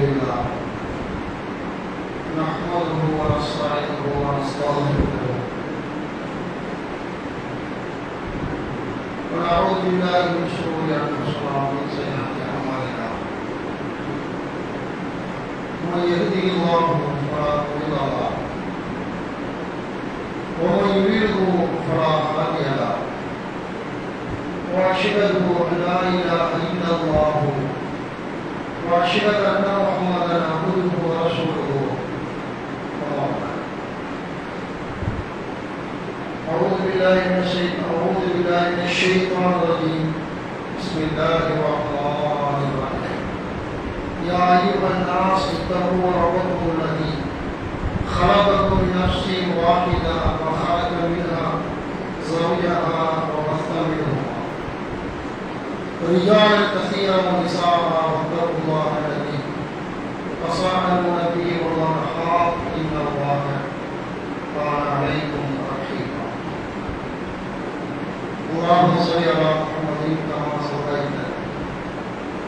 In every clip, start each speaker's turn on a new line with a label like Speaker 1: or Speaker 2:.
Speaker 1: لله نحمده ونستعينه ونستغفره ونعوذ بالله من شرور انفسنا ومن سيئات اعمالنا من يهده الله فلا مضل له ومن يضلل فلا هادي له واشهد ان لا اله الا الله واشهد ان محمدا عبده ورسوله أعوذ بالله من الشيطان الرجيم بسم الله الرحمن الرحيم يا أيها الناس اتقوا ربكم الذي خلقكم من نفس واحدة وخلق منها زوجها وبث منهما رجالا كثيرا ونساء واتقوا الله الذي تساءلون به والأرحام إن الله كان عليكم رقيبا اللهم صل على محمد كما صليت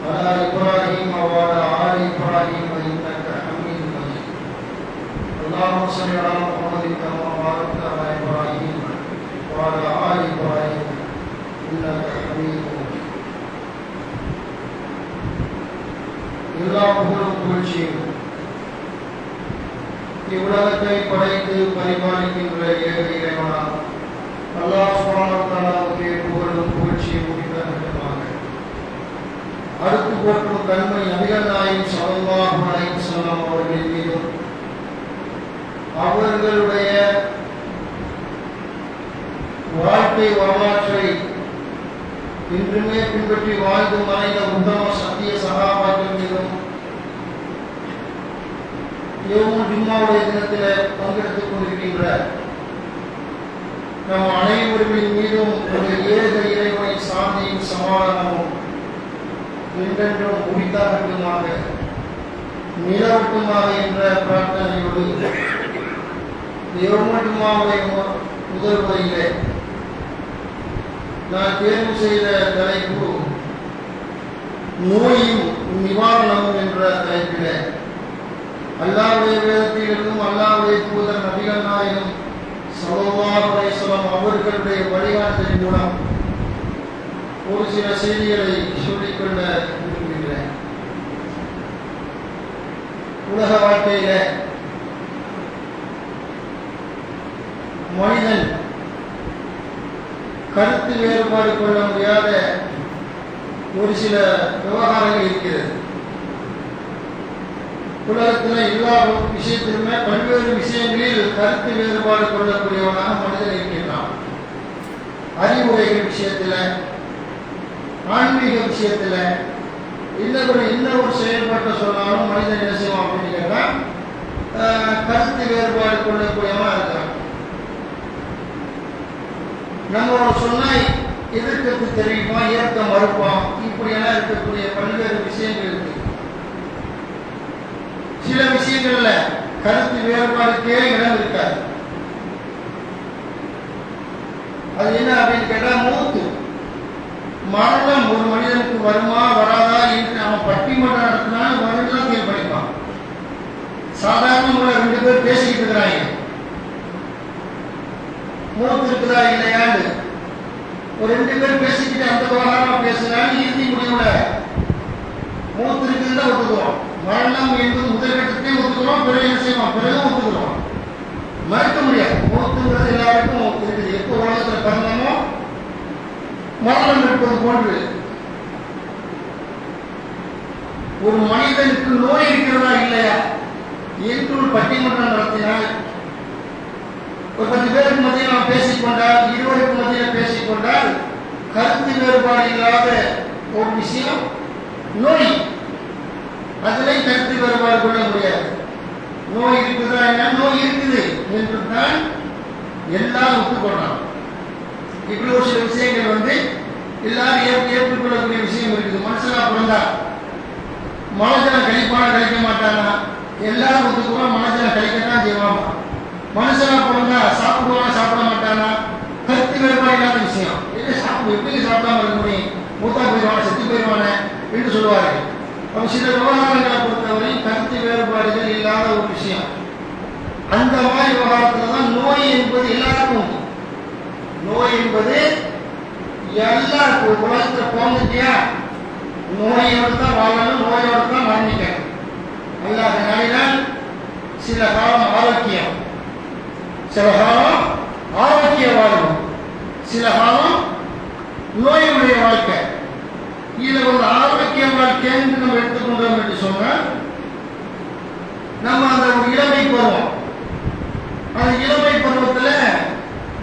Speaker 1: على إبراهيم وعلى آل إبراهيم إنك حميد مجيد اللهم صل على محمد كما باركت على إبراهيم وعلى آل إبراهيم إنك حميد مجيد எல்லா புகழும் புகழ்ச்சியும் இவ்வுலகத்தை படைத்து பரிபாலிக்கின்ற ஏக இறைவனார் அல்லாஹ் சுப்ஹானஹு வ தஆலாவுக்கே புகழும் புகழ்ச்சியும் உரித்தாகட்டும். அடுத்து போற்றும் தன்மை நபிகள் நாயகம் ஸல்லல்லாஹு அலைஹி வஸல்லம் அவர்களின் மீதும் அவர்களுடைய வாழ்க்கை வரலாற்றை இன்றுமே பின்பற்றி வாழ்ந்து மறைந்த உத்தம சத்திய சகாபாக்கள் மீதும் யௌமுல் ஜும்மாவுடைய தினத்தில் பங்கெடுத்துக் கொண்டிருக்கின்ற நம் அனைவர்களின் மீதும் ஒரு ஏக இறைவனை சாந்தியும் சமாதானமும் என்றென்றும் உரித்தாகட்டுமாக நிலவட்டுமாக என்ற பிரார்த்தனையோடு யௌமுல் ஜும்மாவுடைய முதல் வரையிலே நான் தேர்வு செய்த தலைப்பு நோயும் நிவாரணமும் என்ற தலைப்பிலே அல்லாஹ்வுடைய வேதத்திலிருந்தும் அல்லாஹ்வுடைய தூதர் நபிகள் நாயகம் ஸல்லல்லாஹு அலைஹி வஸல்லம் அவர்களுடைய வழிகாட்டுதலின் மூலம் ஒரு சில செய்திகளை சொல்லிக்கொள்ள விரும்புகிறேன். உலக வாழ்க்கையில மனிதன் கருத்து வேறுபாடு கொள்ள முடியாத ஒரு சில விவகாரங்கள் இருக்கிறது. உலகத்தில் எல்லா விஷயத்திலுமே பல்வேறு விஷயங்களில் கருத்து வேறுபாடு கொள்ளக்கூடியவனாக மனிதன் இருக்கின்றான். அறிவுரைகள் விஷயத்தில், ஆன்மீக விஷயத்தில், இன்னொரு செயல்பாட்டை சொன்னாலும் மனிதன் என்ன செய்வான் அப்படின்னு கேட்டால் கருத்து வேறுபாடு கொள்ளக்கூடியவனா இருக்கான். நம்ம சொன்னா எதிர்க்கிறது தெரியுமா, ஏற்க மறுப்பான், இப்படியெல்லாம் இருக்கக்கூடிய பல்வேறு விஷயங்கள் இருக்கு. சில விஷயங்கள்ல கருத்து வேறுபாடுக்கே இடம் இருக்காது. அது என்ன அப்படின்னு கேட்டா மூத்து மரணம் ஒரு மனிதனுக்கு வருமா வராதா என்று அவன் பட்டிமன்றம் நடத்தினாலும் வருடம் தீர்ப்பளிப்பான். சாதாரண முறையில் 2 பேர் பேசிக்கிட்டு இருக்கிறாங்க, மூத்து இருக்குதா இல்லையாண்டு ஒரு 2 பேர் பேசிக்கிட்டு அந்த விவகாரமா பேசுறாங்க. இறுதி முடிவுல மூத்து இருக்குதுன்னு தான் ஒத்துக்குவோம். மரணம் என்பது முதல் கட்டத்தையும் ஒத்துக்கிறோம், பிறகு என்ன செய்வோம், பிறகு ஒத்துக்கிறோம். மறுக்க முடியாது. மூத்துங்கிறது எல்லாருக்கும் இருக்குது. எப்போ உலகத்தில் பிறந்தமோ மரணம் இருப்பது போன்று ஒரு மனிதனுக்கு நோய் இருக்கிறதா இல்லையா என்று ஒரு பட்டிமன்றம் நடத்தினால் ஒரு 10 பேருக்கு மத்தியில் நாம் பேசிக்கொண்டால், 20க்கு மத்தியில் பேசிக்கொண்டால் கருத்து வேறுபாடு இல்லாத ஒரு விஷயம் நோய். அதிலே கருத்து வேறுபாடு கொள்ள முடியாது. நோய் இருக்குதா என்ன, நோய் இருக்குது என்று தான் எல்லாரும் ஒத்துக்கொள்ளலாம். இப்படி ஒரு சில விஷயங்கள் எல்லாரும் ஏற்றுக்கொள்ளக்கூடிய விஷயம் இருக்குது. மனுஷனா பிறந்தா மனுஷனை கழிப்பான கழிக்க மாட்டானா, எல்லாரும் ஒத்துக்குவோம். மனுஷனை கழிக்கத்தான் செய்வாங்க. மனுஷனா பிறந்தா சாப்பிடுவானா சாப்பிட மாட்டானா, கருத்து வேறுபாடு இல்லாத விஷயம். எப்படி சாப்பிடாம இருக்க முடியும், மூத்தா போயிடுவான செத்து போயிடுவான என்று சொல்லுவார்கள். சில விவகாரங்களை பொறுத்தவரை கருத்து வேறுபாடுகள் இல்லாத ஒரு விஷயம். அந்த மாதிரி விவகாரத்துல தான் நோய் என்பது எல்லாருக்கும் உண்டு. நோய் என்பது எல்லாருக்கும் உலகத்துல போந்துட்டியா நோயோடு தான் வாழணும், நோயோடு தான் மரணிக்கணும். அல்லாஹ் நாடினால் சில காலம் ஆரோக்கியம், சில காலம் ஆரோக்கிய வாழ்வு, சில காலம் நோயுடைய வாழ்க்கை. இதுல ஒரு ஆரோக்கிய வாழ்க்கைன்னு நம்ம எடுத்துக்கொண்டோம் என்று சொன்னால் நம்ம அந்த ஒரு இளமை பருவம், அந்த இளமை பருவத்துல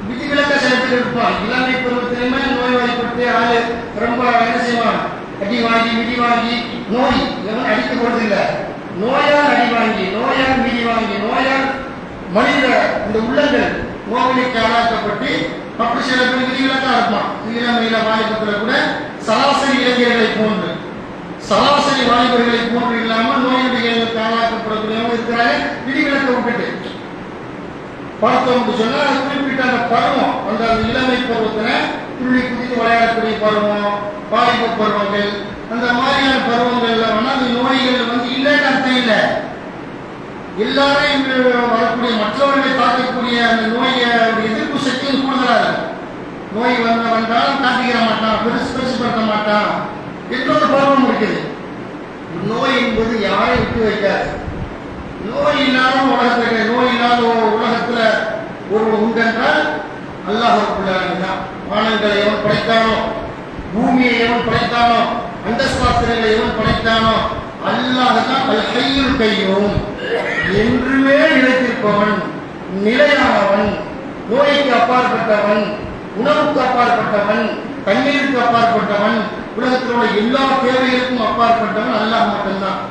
Speaker 1: விதிவிலக்க சில பேர் இருப்பான். இளமை பருவத்திலுமே நோய்வாய்ப்பட்டு ஆளு ரொம்ப என்ன செய்வான், அடி வாங்கி மிதி வாங்கி, நோய் எவன் அடிக்க போறதில்லை, நோயால் அடி வாங்கி, நோயால் மிதி வாங்கி, நோயால் மனித இந்த உள்ளங்கள் நோய்க்கு ஆளாக்கப்பட்டு அப்படி சில பேர் விதிவிலக்கா இருப்பான். இளமையில வாலிபத்தில் கூட சராசரி இளைஞர்களை போன்று, சராசரி வாலிபர்களை போன்று இல்லாமல் நோயுடைய ஆளாக்கப்படக்கூடியவங்க இருக்கிறாங்க. விதிவிலக்கை விட்டுட்டு பார்த்தோம் சொன்னா குறிப்பிட்ட அந்த பருவம், அந்த இளமை பருவத்துல துள்ளி குதித்து விளையாடக்கூடிய பருவம், வாலிப பருவங்கள், அந்த மாதிரியான பருவங்கள்ல அந்த நோய்கள் இல்லைன்னு அர்த்தம் இல்லை. எல்லாரையும் வரக்கூடிய மற்றவர்களை தாக்கக்கூடிய அந்த நோயை எதிர்ப்பு சக்தியும் கூடுதலாக இருக்கும். நோய் வந்தாலும் காட்டிக்கிற மாட்டான், பெருசுபடுத்த மாட்டான் என்றொரு பருவம் இருக்குது. நோய் என்பது யாரையும் விட்டு வைக்காது. நோய் இல்லாத உலகத்துல, நோய் இல்லாத உலகத்துல ஒரு உண்டென்றால் அல்லாஹ் தான். வானங்களை எவன் படைத்தானோ, பூமியை எவன் படைத்தானோ, அண்டஸ்தாஸ்திரங்களை எவன் படைத்தானோ அல்லாஹ் தான் அல் ஹய்யுல் கய்யூம், என்றுமே நிலைத்திருப்பவன், நிலையானவன், நோய்க்கு அப்பாற்பட்டவன், உணவுக்கு அப்பாற்பட்டவன், தண்ணீருக்கு அப்பாற்பட்டவன், உலகத்திலோட எல்லா தேவைகளுக்கும் அப்பாற்பட்டவன் அல்லாஹ் மட்டும்தான்.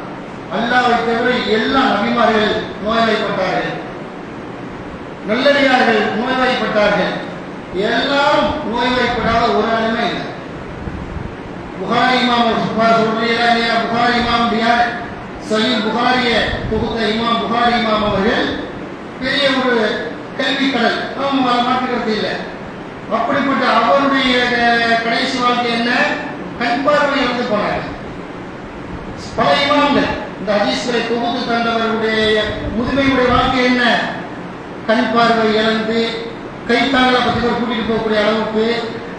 Speaker 1: அல்லாஹ்வை தவிர எல்லா நபிமார்கள் நோய்வாய்ப்பட்டார்கள், நல்லடியார்கள் நோய்வாய்ப்பட்டார்கள், எல்லாரும் நோய்வாய்ப்படாத ஒரு ஆளுமே இல்லை. புகாரி இமாம் சொல்றீங்களா, புகாரி இமாம் பியார் சஹீஹ் புகாரியை தொகுத்த இமாம் புகாரி இமாம் அவர்கள் பெரிய ஒரு கல்வி கடல், அவங்க மாற்றுக்கிறது இல்லை. அப்படிப்பட்ட அவருடைய கடைசி வாழ்க்கை என்ன, கண் பார்வை இழந்து போனாங்க. பல இமாம்கள் இந்த ஹதீஸ்களை தொகுத்து தந்தவர்களுடைய முதுமையுடைய வாழ்க்கை என்ன, கண் பார்வை இழந்து கைத்தாங்களை பத்தி கூட்டிட்டு போகக்கூடிய அளவுக்கு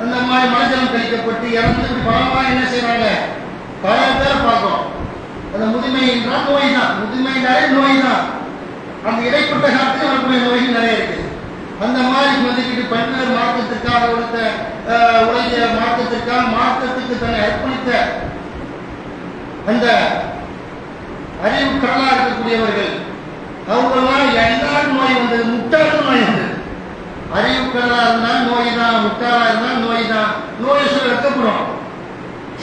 Speaker 1: அந்த மாதிரி மனஜலம் கழிக்கப்பட்டு இறந்து பலமா என்ன செய்யறாங்க, பல பேரை பார்க்கிறோம். அந்த முதுமை என்றால் நோய் தான், முதுமைனாலே நோய் தான். அந்த இடைப்பட்ட காலத்தில் வரக்கூடிய நோய்கள் நிறைய இருக்கு. அந்த மாதிரி வந்துக்கிட்டு பல்வேறு மார்க்கத்திற்காக உழைத்த மார்க்கத்திற்காக மார்க்கத்துக்கு தன்னை அர்ப்பணித்த அந்த அறிவு கடலா இருக்கக்கூடியவர்கள், அவங்கெல்லாம் எல்லாரும் நோய் வந்தது, முட்டாளும் நோய் வந்தது. அறிவு கடலா இருந்தால் நோய் தான், முட்டாளா இருந்தால் நோய் தான். நோயை சொல்ல வைக்கப்படும்,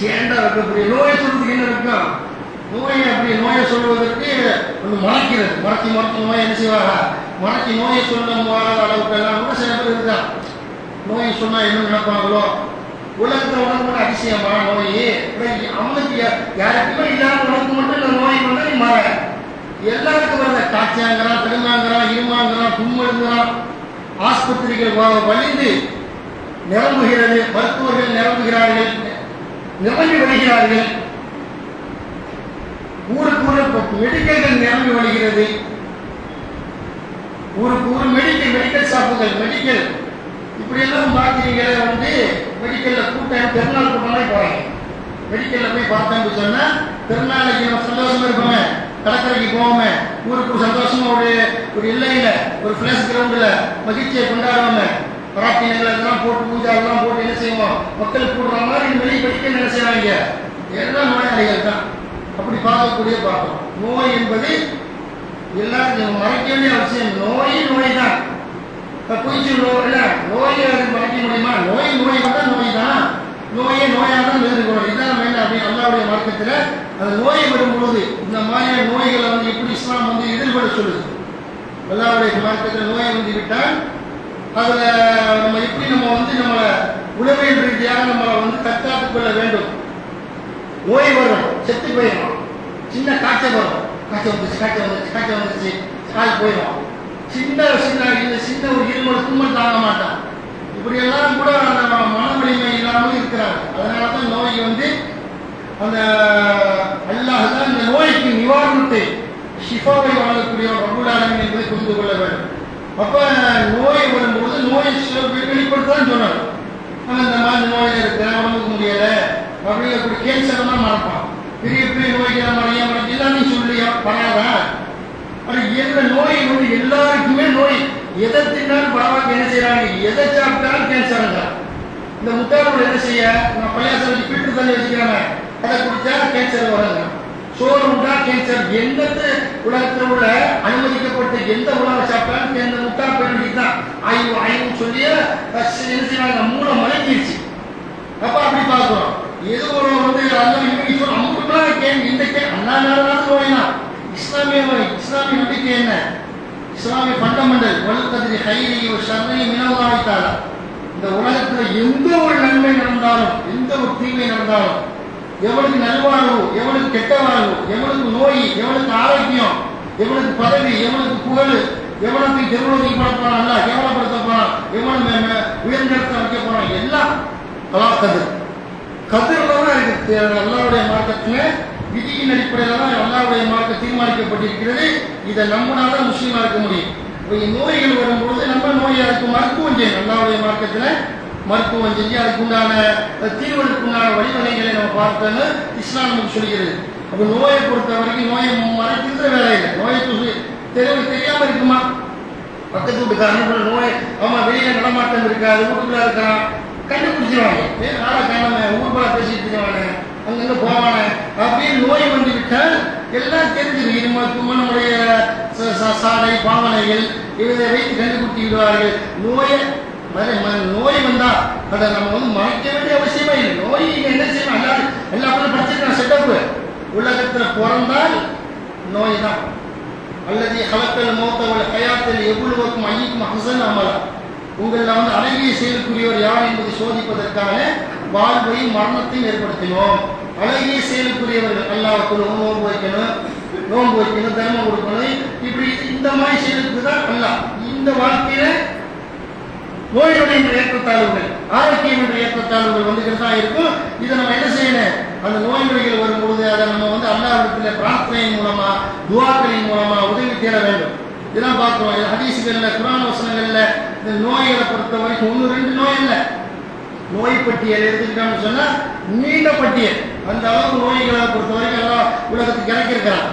Speaker 1: சேண்டா வைக்கக்கூடிய நோயை சொல்றதுக்கு என்ன இருக்கும், நோயை அப்படி நோயை சொல்வதற்கு மறைக்கிறது, மறைச்சி நோயை என்ன செய்வாரா, மறைச்சி நோயை சொல்ல அளவுக்கு எல்லாம் கூட சில பேர் இருக்கான். நோயை சொன்னா என்ன நினைப்பாங்களோ, உலகத்துல உனக்கு மட்டும் அதிசயமா நோய், அவனுக்கு யாருக்குமே இல்லாத உனக்கு மட்டும் இந்த நோய் வந்து நீ மாற, எல்லாருக்கும் வர காய்ச்சாங்கிறான், பெருமாங்கிறான், இருமாங்கிறான், தும்மெழுங்கிறான், ஆஸ்பத்திரிகள் வலிந்து நிரம்புகிறது, மருத்துவர்கள் நிரம்புகிறார்கள், நிரம்பி வருகிறார்கள், ஊருக்கு ஊருக்கு மெடிக்கல்கள் நிரம்பி வருகிறது, ஊருக்கு ஊர் மெடிக்கல் ஷாப்புகள், மெடிக்கல் இப்படி எல்லாம் பார்க்குறீங்களே மெடிக்கல்ல கூட்டம், பெருநாள் கூட்டமே போறாங்க. மெடிக்கல்ல போய் பார்த்தோம்னு சொன்னா பெருநாளைக்கு நம்ம சந்தோஷமா இருப்போமே, கடற்கரைக்கு போவோமே, ஊருக்கு சந்தோஷமா ஒரு இல்லையில ஒரு பிளஸ் கிரவுண்ட்ல மகிழ்ச்சியை கொண்டாடுவோமே, பிரார்த்தனைகள் எல்லாம் போட்டு பூஜா எல்லாம் போட்டு என்ன செய்வோம், மக்கள் கூடுற மாதிரி வெளியே மெடிக்கல் என்ன செய்வாங்க, எல்லாம் நோயாளிகள் தான். அப்படி பார்க்கக்கூடிய பார்க்கணும். நோய் என்பது எல்லாரும் மறைக்க வேண்டிய அவசியம். நோய் தான். பொய் சொல்லுவோம், நோயை மறைக்க முடியுமா, நோய் வந்தா நோய் தான், நோயை நோயாக தான் எதிர்கொள்ளும். இதுதான் வேண்டாம் அப்படின்னு அல்லாவுடைய மார்க்கத்தில் அந்த நோயை வரும்பொழுது இந்த மாதிரியான நோய்களை எப்படி இஸ்லாம் எதிர்கொள்ள சொல்லுது. அல்லாவுடைய மார்க்கத்தில் நோயை விட்டால் அதில் நம்ம எப்படி நம்மளை உளவியல் ரீதியாக நம்மளை தற்காத்துக் கொள்ள வேண்டும். நோய் வரும், செத்து போயிடும், சின்ன காய்ச்சல் வரும், காய்ச்சல் வந்துச்சு கால் போயிடும், சின்ன ஒரு இருமல் தும்மல் தாங்க மாட்டான். இப்படி எல்லாம் கூட மன வலிமை இல்லாமல் இருக்கிறாங்க. அதனால தான் நோய் அந்த அல்லாஹ் தான் இந்த நோய்க்கு நிவாரணத்தை ஷிஃபாவை வழங்கக்கூடிய ரப்புல் ஆலமீன் என்பதை புரிந்து கொள்ள வேண்டும். அப்ப நோய் வரும்போது நோயை வெளிப்படுத்தான் சொன்னார். இந்த மாதிரி நோயில இருக்கிறேன், உடம்புக்கு முடியல அப்படிங்கக்கூடிய கேன்சர் தான் மறப்பான். பெரிய பெரிய நோய்கள் மறைய எல்லாமே சொல்லியா பரவாதா. அது எந்த நோய் வந்து எல்லாருக்குமே நோய் எதை தின்னாலும் பரவாயில்ல. என்ன செய்யறாங்க, எதை சாப்பிட்டாலும் கேன்சர். இந்த முட்டாளோட என்ன செய்ய, நான் பள்ளியாசலுக்கு ஃபில்டர் தண்ணி வச்சுக்கிறாங்க, அதை குடிச்சா கேன்சர் வராங்க. சோறு உண்டா கேன்சர். எந்த உலகத்தில் உள்ள அனுமதிக்கப்பட்ட எந்த உணவை சாப்பிட்டாலும் எந்த முட்டா பேரண்டி தான் ஆய்வு ஆய்வுன்னு சொல்லி என்ன செய்வாங்க, மூளை மலைக்கிடுச்சு. அப்ப அப்படி பார்க்கிறோம். ஏதோ ஒரு வந்து அம்முக்குலாம் இந்த அண்ணா நோய்னா இஸ்லாமிய நோய். இஸ்லாமிய நம்பிக்கை என்ன? இஸ்லாமிய ஃபண்டமெண்டல் வலுக்கதிரி ஹைரி ஒரு ஷர்ரி மினல்லாஹி. இந்த உலகத்துல எந்த ஒரு நன்மை நடந்தாலும் எந்த ஒரு தீமை நடந்தாலும், எவனுக்கு நல்வாழ்வு, எவனுக்கு கெட்ட வாழ்வு, எவனுக்கு நோய், எவனுக்கு ஆரோக்கியம், எவனுக்கு பதவி, எவனுக்கு புகழ், எவனுக்கு தெருவுக்கு பட போறான், அல்ல கேவலப்படுத்த போறான், எவனுக்கு உயர்நிலத்தை வைக்க போறான், எல்லாம் கதிர். கதிரில் தான் இருக்கு. அல்லாஹ்வுடைய மார்க்கத்துல விதியின் அடிப்படையில் தான் அல்லாஹ்வுடைய மார்க்கம் தீர்மானிக்கப்பட்டிருக்கிறது. இதை நம்பினாதான் முஸ்லீமா இருக்க முடியும். நோய்கள் வரும்பொழுது நம்ம நோயை அதுக்கு மருத்துவம் செய்யணும். அல்லாஹ்வுடைய மார்க்கத்துல மருத்துவம் செஞ்சு அதுக்கு உண்டான தீர்வுக்கு உண்டான வழிவகைகளை நம்ம பார்த்தோன்னு இஸ்லாம் நமக்கு சொல்கிறது. அப்போ நோயை பொறுத்த வரைக்கும் நோயை மறைக்கின்ற வேலை இல்லை. நோயை தெரியாம இருக்குமா? பக்கத்து வீட்டுக்காரன் நோய் அவன் வெளியில நடமாட்டம் இருக்காது, வீட்டுக்குள்ள இருக்கான், கண்டுபிடிச்சிருவாங்க. ஆளை காணாம ஊர்பா பேசிட்டு இருக்கானே, அங்கங்க போவானே அப்படின்னு நோய் வந்து விட்டால் எல்லாம் தெரிஞ்சிடும். இது நம்முடைய சாடை பாவனைகள் இவரை வைத்து கண்டுபிடித்து விடுவார்கள். நோய் வந்தா அதை நம்ம வந்து மறைக்க வேண்டிய அவசியமே இல்லை. நோய் என்ன செய்யணும், எல்லாத்தையும் படிச்சிருக்கான் செட்டப்பு. உலகத்துல பிறந்தால் நோய் தான். அல்லது கலக்கல் மோத்தவள் கயாத்தில் எவ்வளவுக்கும் ஐயக்கும் ஹசன் அமலா. உங்களில் வந்து அழகிய செயலுக்குரியவர் யார் என்பதை சோதிப்பதற்கான வாழ்வையும் மரணத்தையும் ஏற்படுத்தினோம். அழகிய செயலுக்குரியவர்கள் அல்லாஹ்வுக்கு நோன்பு வைக்கணும், தர்மம் கொடுக்கணும், இப்படி இந்த மாதிரி செயலுக்கு தான் அல்லாஹ். இந்த வாழ்க்கையில நோய்களுடைய ஏற்றத்தாழ்வுகள், ஆரோக்கியம் என்ற ஏற்றத்தாழ்வுகள் வந்துகிட்டு தான் இருக்கும். இதை நம்ம என்ன செய்யணும், அந்த நோய் நொடிகள் வரும்பொழுது அதை நம்ம வந்து அல்லாஹ்விடத்தில் பிரார்த்தனையின் மூலமா துஆக்களின் மூலமா உதவி தேட வேண்டும். இதெல்லாம் பார்க்கிறோம். ஹதீஸ்கள்ல குர்ஆன் வசனங்கள்ல இந்த நோய்களை பொறுத்த வரைக்கும் 1-2 நோய் இல்லை, நோய் பட்டியல் எடுத்துக்கிட்டோம்னு சொன்னா நீண்ட பட்டியல். அந்த அளவுக்கு நோய்களை பொறுத்த வரைக்கும் எல்லாம் உலகத்துக்கு இறக்கிருக்கிறான்.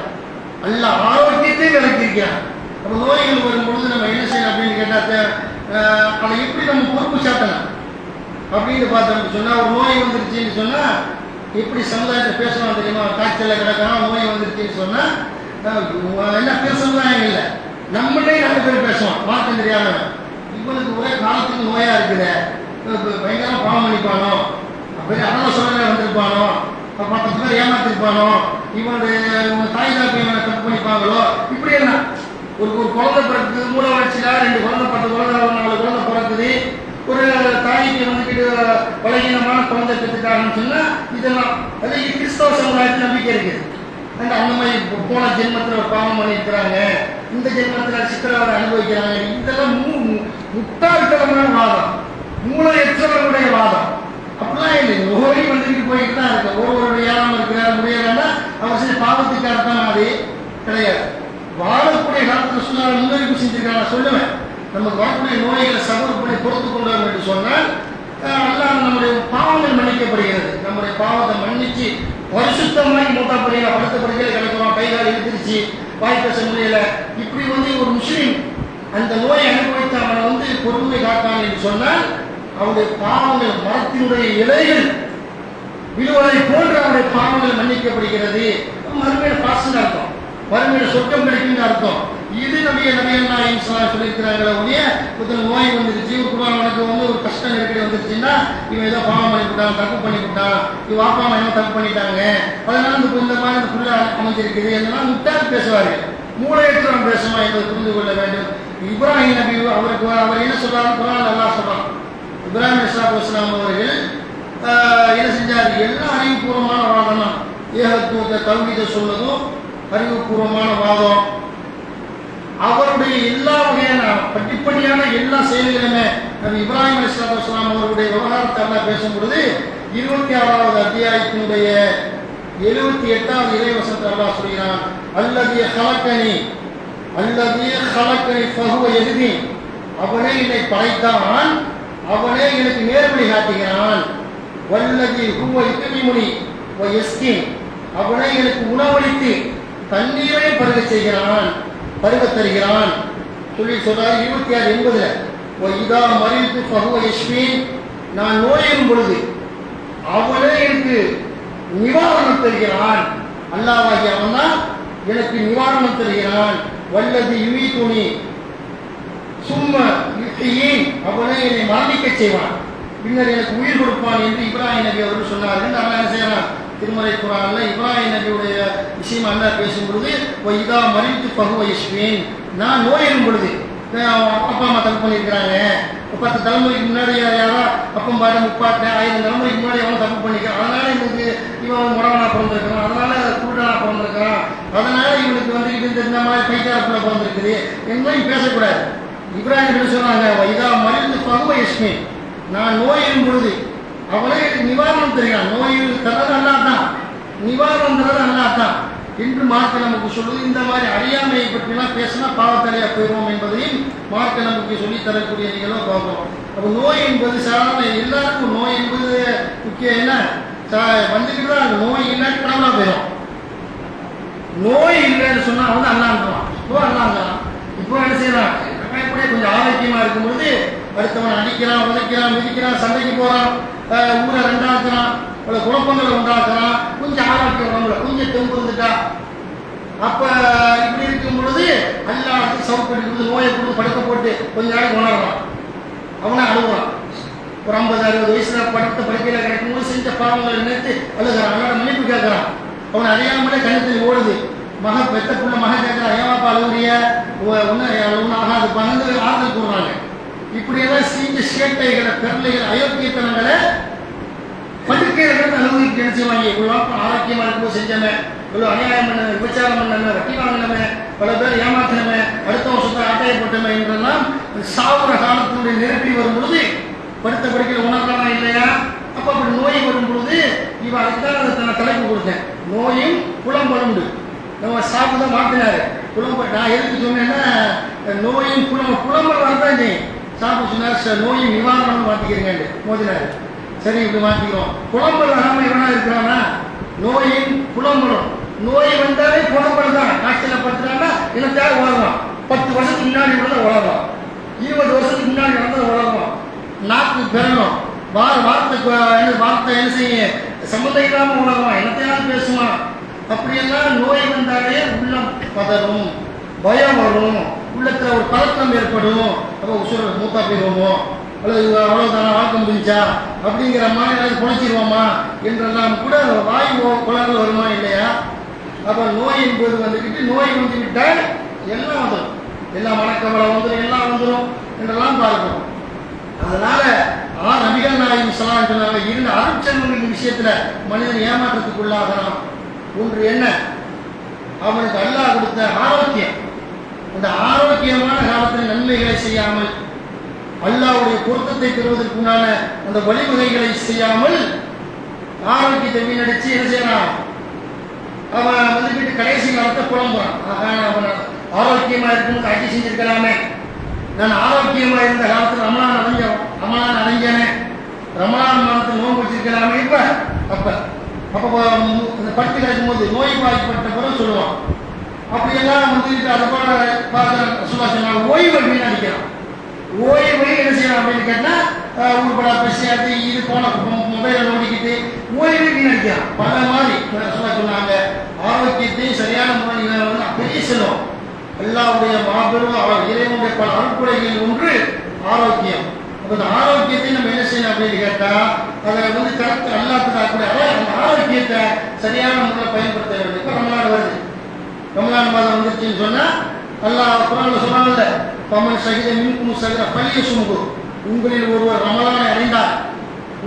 Speaker 1: அல்ல ஆரோக்கியத்தையும் இறக்கிருக்கிறான். அப்போ நோய்கள் வரும்பொழுது நம்ம என்ன செய்யணும் அப்படின்னு கேட்டா, அதை எப்படி நம்ம பொறுப்பு சாட்டணும் அப்படின்னு பார்த்தோம்னு சொன்னா, ஒரு நோய் வந்துருச்சுன்னு சொன்னா எப்படி சமுதாயத்தை பேசணும் தெரியுமா? காய்ச்சல கிடக்கலாம், நோய் வந்துருச்சுன்னு சொன்னா என்ன பேசணும் இல்லை, நம்மளே நிறைய பேர் பேசுவோம். மாற்றம் தெரியாம இவனுக்கு ஒரே காலத்துக்கு நோயா இருக்குது, பயங்கர பாவம் பண்ணிப்பானோ, அப்படியே அனாவசரம் வந்திருப்பானோ, 10 பேர் ஏமாத்திருப்பானோ, இவனுடைய தாய் தாப்பி இவனை கட் பண்ணிப்பாங்களோ, இப்படி என்ன ஒரு குழந்தை பிறக்குது, மூல வளர்ச்சியில 2 குழந்தை 10 குழந்தை 4 குழந்தை பிறக்குது. ஒரு தாய்க்கு வந்துக்கிட்டு பலகீனமான குழந்தை பெற்றுட்டாங்கன்னு சொன்னா இதெல்லாம் அது கிறிஸ்தவ சமுதாயத்தில் நம்பிக்கை இருக்குது. அந்த மாதிரி போன ஜென்மத்தில் ஒரு பாவம் பண்ணியிருக்கிறாங்க, இந்த ஜென்மத்தில் சித்திரவதை அனுபவிக்கிறாங்க. இதெல்லாம் முட்டாள்தனமான வாதம், மூளையற்றவர்களுடைய வாதம். அப்படிலாம் இல்லை. நோய் வந்துட்டு போயிட்டு தான் இருக்கு. ஒருவருடைய ஏழாம இருக்கிறார் முடியலன்னா அவர் செஞ்ச பாவத்துக்கு அர்த்தம் அது கிடையாது. வாழக்கூடிய காலத்தில் சொன்னால் முன்னறிவு செஞ்சிருக்காங்க. நான் சொல்லுவேன், நமக்கு வரக்கூடிய நோய்களை சபர் பண்ணி பொறுத்து கொண்டு வரும் என்று சொன்னால் அல்லாஹ் நம்முடைய பாவங்கள் மன்னிக்கப்படுகிறது. நம்முடைய பாவத்தை மன்னிச்சு பரிசுத்தமாகி மூத்தா படிக்கல, படுத்த படிக்கல கிடைக்கிறோம், கை கால் இழுத்துருச்சு, வாய் பேச முடியல. இப்படி வந்து ஒரு முஸ்லீம் அந்த நோயை அனுபவித்து அவனை வந்து பொறுமை காட்டான் என்று சொன்னால் அவனுடைய பாவங்கள் மரத்தினுடைய இலைகள் விழுவதை போன்ற அவருடைய பாவங்கள் மன்னிக்கப்படுகிறது. மறுமையில பாசம் அர்த்தம், மறுமையில சொர்க்கம் கிடைக்கும் அர்த்தம். இது நபிகள் சொல்லியிருக்கிறாங்களே ஒழிய, ஒருத்தர் நோய் வந்துருச்சு, உனக்கு வந்து ஒரு கஷ்டம் நெருக்கடி வந்துருச்சுன்னா இவன் ஏதோ பாவம் பண்ணிவிட்டான், தப்பு பண்ணிவிட்டான், இவன் வாப்பா என்ன தப்பு பண்ணிட்டாங்க, அதனால இந்த மாதிரி இந்த புள்ள அமைஞ்சிருக்குது என்னெல்லாம் முட்டாள் பேசுவாரு. மூளையற்றவன் பேசுவான் என்பதை புரிந்து கொள்ள வேண்டும். இப்ராஹிம் நபி அவர் என்ன சொல்றாரு, குர்ஆன் அல்லாஹ் சொல்றான், இப்ராஹிம் அலைஹிஸ்ஸலாம் அவர்கள் என்ன செஞ்சார், எல்லாம் அறிவுபூர்வமான வாதம் தான். ஏகத்துவத்தை தௌஹீதை சொன்னதும் அறிவுபூர்வமான வாதம். அவருடைய எல்லா வகையான படிப்படியான எல்லா செயல்களுமே இப்ராஹிம் அலைஹிஸ்ஸலாம் அவர்களுடைய விவகாரத்தை எல்லாம் பேசும் பொழுது 26வது அத்தியாயத்தினுடைய 78வது இறைவசனத்தில் அல்லாஹ் சொல்கிறான், அல்லதி ஹலக்கனி ஃபஹுவ யஹ்தி, அவனே என்னை படைத்தான், அவனே எனக்கு நேர்வழி காட்டுகிறான். வல்லதி ஹுவ யுத்இமுனி வ யஸ்கின், அவனே எனக்கு உணவளித்து தண்ணீரை பருகச் செய்கிறான், பருகத் தருகிறான் சொல்லி சொல்றாரு 26:80. இதா மரித்து ஃபஹுவ யஷ்ஃபீன், நான் நோயும் பொழுது அவனே எனக்கு நிவாரணம் தருகிறான். அல்லாஹ்வாகிய அவன் தான் எனக்கு நிவாரணம் தருகிறான். வல்லதி யுமீதுனி சும்மா யுஹ்யீன், அவனே என்னை மரணிக்க செய்வான், பின்னர் எனக்கு உயிர் கொடுப்பான் என்று இப்ராஹிம் நபி அவர்கள் சொன்னார்கள். அல்லாஹ் என்ன செய்யறான், திருமறை குர்ஆன்ல இப்ராஹிம் நபியுடைய விஷயம் அல்லாஹ் பேசும்பொழுது இதா மரித்து ஃபஹுவ யஷ்ஃபீன், நான் நோயும் பொழுது அப்பா அம்மா தப்பு பண்ணியிருக்கிறாங்க, 10 தலைமுறைக்கு முன்னாடி யாரா அப்பம் பாட்டு முப்பாட்டு 1000 தலைமுறைக்கு முன்னாடி அவன் தப்பு பண்ணிக்கிறான், அதனால இவனுக்கு இவன் முடவனா பிறந்திருக்கிறான், அதனால குருடனா பிறந்திருக்கிறான், அதனால இவனுக்கு வந்து இந்த மாதிரி பைக்காரப்புல பிறந்திருக்குது என்பதையும் பேசக்கூடாது. இப்ராஹிம் நபி சொன்னாங்க, இதா மரித்து ஃபஹுவ யஷ்ஃபீன், நான் நோயும் பொழுது அவனே நிவாரணம் தருகிறான். நோயில் தரது அல்லாஹ் தான், நிவாரணம் தரது அல்லாஹ் தான் என்று மார்க்க நமக்கு சொல்லுது. இந்த மாதிரி அறியாமையை பற்றிலாம் பேசினா பாவத்தலையா போயிடுவோம் என்பதையும் மார்க்க நமக்கு சொல்லி தரக்கூடிய நிகழ்வை பார்க்கிறோம். அப்போ நோய் என்பது சாதாரண எல்லாருக்கும் நோய் என்பது முக்கியம். என்ன வந்துக்கிட்டு தான் அது நோய் இல்லாட்டி கடவுளா போயிடும். நோய் இல்லைன்னு சொன்னா வந்து அண்ணான்றான், அண்ணாங்கிறான். இப்போ என்ன செய்யலாம், கூட கொஞ்சம் ஆரோக்கியமா இருக்கும் பொழுது அடுத்தவன் அடிக்கிறான், உதைக்கிறான், மிதிக்கிறான், சண்டைக்கு போறான், ஊரை ரெண்டாக்குறான், பல குழப்பங்களை உண்டாக்குறான், கொஞ்சம் ஆரோக்கியம் உடம்புல கொஞ்சம் தெம்பு இருந்துட்டா, அப்ப இப்படி இருக்கும் பொழுது எல்லாத்துக்கும் சவுக்கடி கொடுத்து நோயை கொடுத்து படுக்க போட்டு கொஞ்ச நாளைக்கு உணர்றான், அவனை அழுகுறான். ஒரு 50-60 வயசுல படுக்கையில கிடைக்கும் போது செஞ்ச பாவங்களை நினைத்து அழுகிறான், அவனோட மன்னிப்பு கேட்கறான். அவனை அறியாமலே கண்ணத்தில் ஓடுது. பெத்த புள்ள மகன் கேட்கிறான், ஏவாப்பா அழுகுறிய, ஒன்னும் ஆகாது பன்னெண்டு ஆறுதல் கூடுறாங்க. இப்படியெல்லாம் செஞ்ச சேட்டைகளை, பெருளைகள், அயோக்கியத்தனங்களை படுக்கையில கிடந்து அனுபவிக்க நினைச்சுவாங்க. இவ்வளோ ஆரோக்கியமா இருக்கும்போது செஞ்சமே, இவ்வளோ அநியாயம் பண்ண, விபச்சாரம் பண்ணமே, வட்டி வாங்கினமே, பல பேர் ஏமாத்தினமே, அடுத்த வருஷத்தை ஆட்டையை போட்டமே என்றெல்லாம் சாவுற காலத்தினுடைய நெருப்பி வரும் பொழுது படுத்த படுக்கையில் உணர்றானா இல்லையா? அப்ப அப்படி நோய் வரும் பொழுது இவன் அதுதான் தன்னை தலைப்பு கொடுத்தேன், நோயும் புலம்பலுண்டு. நம்ம சாப்பிட்டு மாற்றினாரு புலம்ப. நான் எதுக்கு சொன்னேன்னா, நோயும் புலம்பல் வரதான் நீ சாப்பிட்டு சொன்னார், நோயும் நிவாரணம் மாற்றிக்கிறீங்க மோதினாரு. சரி, இப்படி மாற்றிக்கிறோம். புலம்பல் வராமல் எவனா இருக்கிறானா, நோயும் புலம்பலும். நோய் வந்தாலே புலம்பல் தான். காய்ச்சல பத்துறாங்கன்னா என்னத்தாவது உலகம், 10 வருஷத்துக்கு முன்னாடி உள்ளதை உலகம், 20 வருஷத்துக்கு முன்னாடி நடந்ததை உலகம், நாக்கு பெறணும், வார்த்தை என்ன செய்ய சம்மந்தம் இல்லாமல் உலகம், என்னத்தையாவது பேசுவான். அப்படியெல்லாம் நோய் வந்தாலே உள்ளம் பதறும், பயம் வரும், உள்ளத்துல ஒரு பதற்றம் ஏற்படும். அப்போ உசுர மூத்தா போயிடுவோமோ, அல்லது அவ்வளோதான வாழ்க்கை முடிஞ்சா அப்படிங்கிற மாதிரி ஏதாவது குறைச்சிருவோமா என்றெல்லாம் கூட வாய் குளங்கள் வருமா இல்லையா? அப்போ நோய் என்பது வந்துக்கிட்டு, நோய் வந்து விட்டால் எல்லாம் வந்துடும், எல்லாம் மனக்கவலை வந்துடும், எல்லாம் வந்துடும் என்றெல்லாம் பார்க்கணும். அதனால நபிகள் நாயகம் ஸல்லல்லாஹு அலைஹி வஸல்லம் இருந்த அருட்செல்வங்களின் விஷயத்துல மனிதன் ஏமாற்றத்துக்குள்ளாகிறான். ஒன்று என்ன, அவனுக்கு அல்லாஹ் கொடுத்த ஆரோக்கியம். அந்த ஆரோக்கியமான காலத்தில் நன்மைகளை செய்யாமல், அல்லாஹ்வுடைய பொருத்தத்தை பெறுவதற்குண்டான அந்த வழிமுறைகளை செய்யாமல் ஆரோக்கியத்தை வீணடிச்சு என்ன செய்யறான், அவன் வந்துட்டு கடைசி காலத்தை புலம்புறான். அவன் ஆரோக்கியமா இருக்குன்னு ஆட்சி செஞ்சிருக்கலாமே, நான் ஆரோக்கியமா இருந்த காலத்தில் ரமலான் அடைஞ்சேனே, ரமலான் மாதத்தில் நோன்பு வச்சிருக்கலாமே. அப்ப படுத்து கிடக்கும் போது நோய் பாதிப்பட்ட பிறகு சொல்லுவான். அப்படியெல்லாம் வந்துட்டு அதை சொன்னாங்க, ஓய்வை வீணடிக்கிறான். ஓய்வை என்ன செய்யலாம் அப்படின்னு கேட்டா, உருப்படா பேசியாச்சு, இது போன மொபைலை நோண்டிக்கிட்டு ஓய்வை வீணடிக்கிறான். பல மாதிரி சொன்னாங்க. ஆரோக்கியத்தையும் சரியான முறையில் பெரிய செல்வம், அல்லாஹ்வுடைய மாபெரும் இறைவனுடைய பல அருட்கொடைகளில் ஒன்று ஆரோக்கியம். அந்த ஆரோக்கியத்தை நம்ம என்ன செய்யணும் அப்படின்னு கேட்டா, அதை வந்து கரெக்ட் அல்லாஹ்வுக்கு அந்த ஆரோக்கியத்தை சரியான முறையில் பயன்படுத்த வேண்டும். இப்போ ரமலான் வருது, ரமலான் மாதம் வந்துருச்சுன்னு சொன்னா அல்லாஹ் குர்ஆன்ல சொன்னாங்கல்ல, பமன் ஷஹித மின்கும் ஷஹ்ர ஃபல்யசும்ஹு, உங்களில் ஒருவர் ரமலானை அடைந்தார்,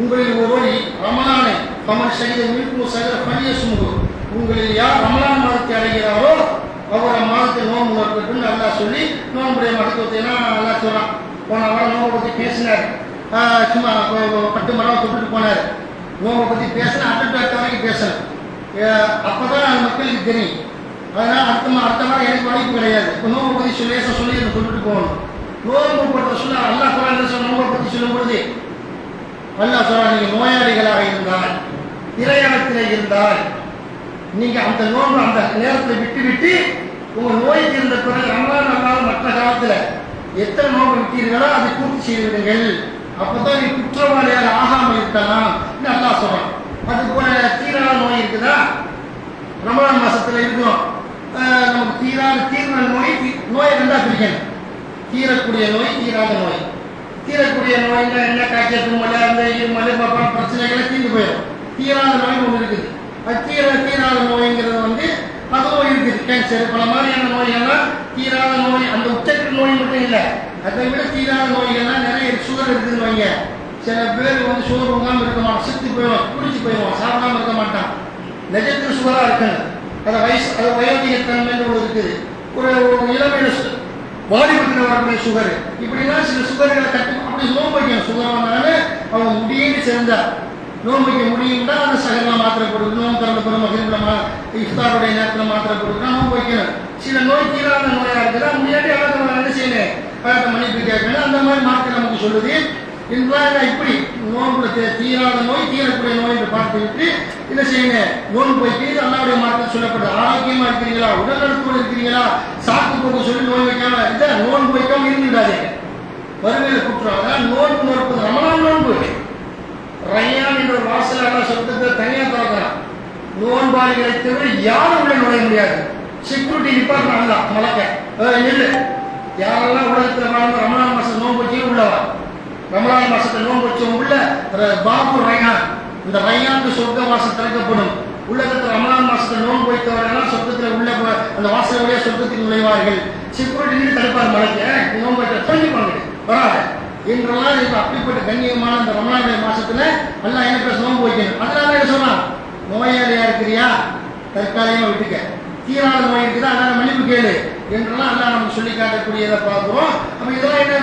Speaker 1: உங்களில் ஒருவர் ரமலானை பமன் ஷஹித மின்கும் ஷஹ்ர ஃபல்யசும்ஹு, உங்களில் யார் ரமலான் மாதத்தை அடைகிறாரோ அவர் மாதத்தை நோன்பு நோக்கட்டும்னு அல்லாஹ் சொல்லி நோன்புடைய மகத்துவத்தை அல்லாஹ் சொல்றான். போன வாரம் நோம்பை பற்றி பேசினார், சும்மா 10 மரம் தொட்டுட்டு போனார். நோம்பை பற்றி பேசினா அடுத்த வரைக்கும் பேசணும். அப்பதான் மக்களுக்கு தெரியும். அதனால அடுத்த வாரம் எனக்கு வாய்ப்பு கிடையாது. இப்போ நோம்பு பற்றி சொல்லி சொல்லிட்டு போகணும். நோம்பு போட்ட சொல்ல அல்லாஹ் குர்ஆன்ல நோம்பை பற்றி சொல்லும் பொழுது அல்லாஹ் சொல்றான், நீங்க நோயாளிகளாக இருந்தால், பிரயாணத்தில் இருந்தால், நீங்க அந்த நோம்பு அந்த நேரத்தை விட்டு உங்க நோய்க்கு இருந்த பிறகு ரமலான் அல்லாமல் மற்ற காலத்துல எத்தனை நோம்பு விட்டீர்களோ அதை பூர்த்தி செய்து விடுங்கள். அப்பதான் நீ குற்றவாளியாக ஆகாமல் இருக்கலாம் அல்லாஹ் சொல்றான். அது போல தீராத நோய் இருக்குதா, ரமலான் மாசத்துல இருக்கும். நமக்கு தீர்ந்த நோயை ரெண்டா பிரிக்கணும். தீரக்கூடிய நோய், தீராத நோய். தீரக்கூடிய நோய்னா என்ன, காய்ச்சல், தும்மல், அந்த இருமல், பிரச்சனைகளை தீர்ந்து போயிடும். தீராத நோய் ஒன்று இருக்குது. அது தீராத நோய்ங்கிறது அதுவும் இருக்குது. கேன்சர் பல மாதிரியான நோய்கள்லாம் தீராத நோய். அந்த உச்சக்கட்ட நோய் மட்டும் இல்லை, அதை விட தீராத நோய்கள்லாம் நிறைய சுகர் இருக்குதுன்னு வைங்க. சில பேர் சுகர் உங்காமல் இருக்க மாட்டான், செத்து போயிடுவான், குடிச்சு போயிடுவான், சாப்பிடாம இருக்க மாட்டான். நிஜத்தில் சுகராக இருக்கணும். அது வயோதிகத்தன்மை இருக்குது. ஒரு இளமையில வாலிபத்தில் வரக்கூடிய சுகர், இப்படிலாம் சில சுகர்களை அப்படி நோம்பு வைக்கணும். சுகர் வந்தாலும் அவங்க முடியுன்னு சேர்ந்தா நோம்பு வைக்க முடியும்னா அந்த சகலாம் மாத்திரை கொடுக்கணும். நோம்பு திறந்த பிறகு மகிழ்ச்சியமா இஃப்தாருடைய நேரத்தில் மாத்திரை கொடுக்கணும், நோம்பு வைக்கணும். சில நோய் தீராத நோயாக இருக்குதா, முன்னாடி அழகாக என்ன செய்யணும், அழகை மன்னிப்பு கேட்கணும். அந்த மாதிரி மார்க்க நமக்கு சொல்லுது. இப்படி நோன்புல தீராத நோய், தீரக்கூடிய நோய் என்று பார்த்துவிட்டு என்ன செய்யணும், நோன்பு வைத்து அல்லாவுடைய மார்க்கத்தில் சொல்லப்படுது. ஆரோக்கியமா இருக்கிறீங்களா, உடல் நலத்தோடு இருக்கிறீங்களா, சாக்கு போக்கு சொல்லி நோய் வைக்காம இல்லை, நோன்பு வைக்காம இருந்துடாதீங்க. வறுமையில குற்றம். அதான் நோன்பு நோற்பது ரமலான் நோன்பு. ரய்யான் என்ற வாசல் அல்லா சொர்க்கத்தை தனியா திறக்கிறான். நோன்பாளிகளை தவிர யாரும் உள்ள நுழைய முடியாது. செக்யூரிட்டி நிப்பாட்டுறான் அல்ல மலக்க நெல்லு. யாரெல்லாம் உலகத்தில் வாழ்ந்து ரமலான் மாசம் நோன்பு வச்சு உள்ளவா, ரமலான் மாசத்தை நோன்பு வச்சவங்க உள்ள பாபு ரய்யான். இந்த ரய்யானுக்கு சொர்க்க வாசல் திறக்கப்படும். உலகத்தில் ரமலான் மாசத்தை நோன்பு வைத்தவர்கள் சொர்க்கத்தில் உள்ள அந்த வாசல் வழியா சொர்க்கத்தில் நுழைவார்கள். செக்யூரிட்டி நின்று தடுப்பார் மலைக்க நோன்பு வைக்க சொல்லிப்பாங்க வராது என்றெல்லாம். இப்ப அப்படிப்பட்ட கண்ணியமான இந்த ரமலானுடைய மாசத்துல எல்லாம் என்ன பேச நோன்பு வைக்கணும். அதனால என்ன சொன்னான், நோயாளியா இருக்கிறியா தற்காலிகமா விட்டுக்க, தீராத நோய் இருக்குதா அதனால மன்னிப்பு கேளு என்றெல்லாம் எல்லாம் நம்ம சொல்லி காட்டக்கூடியதை பார்க்கிறோம். அப்ப இதெல்லாம் என்ன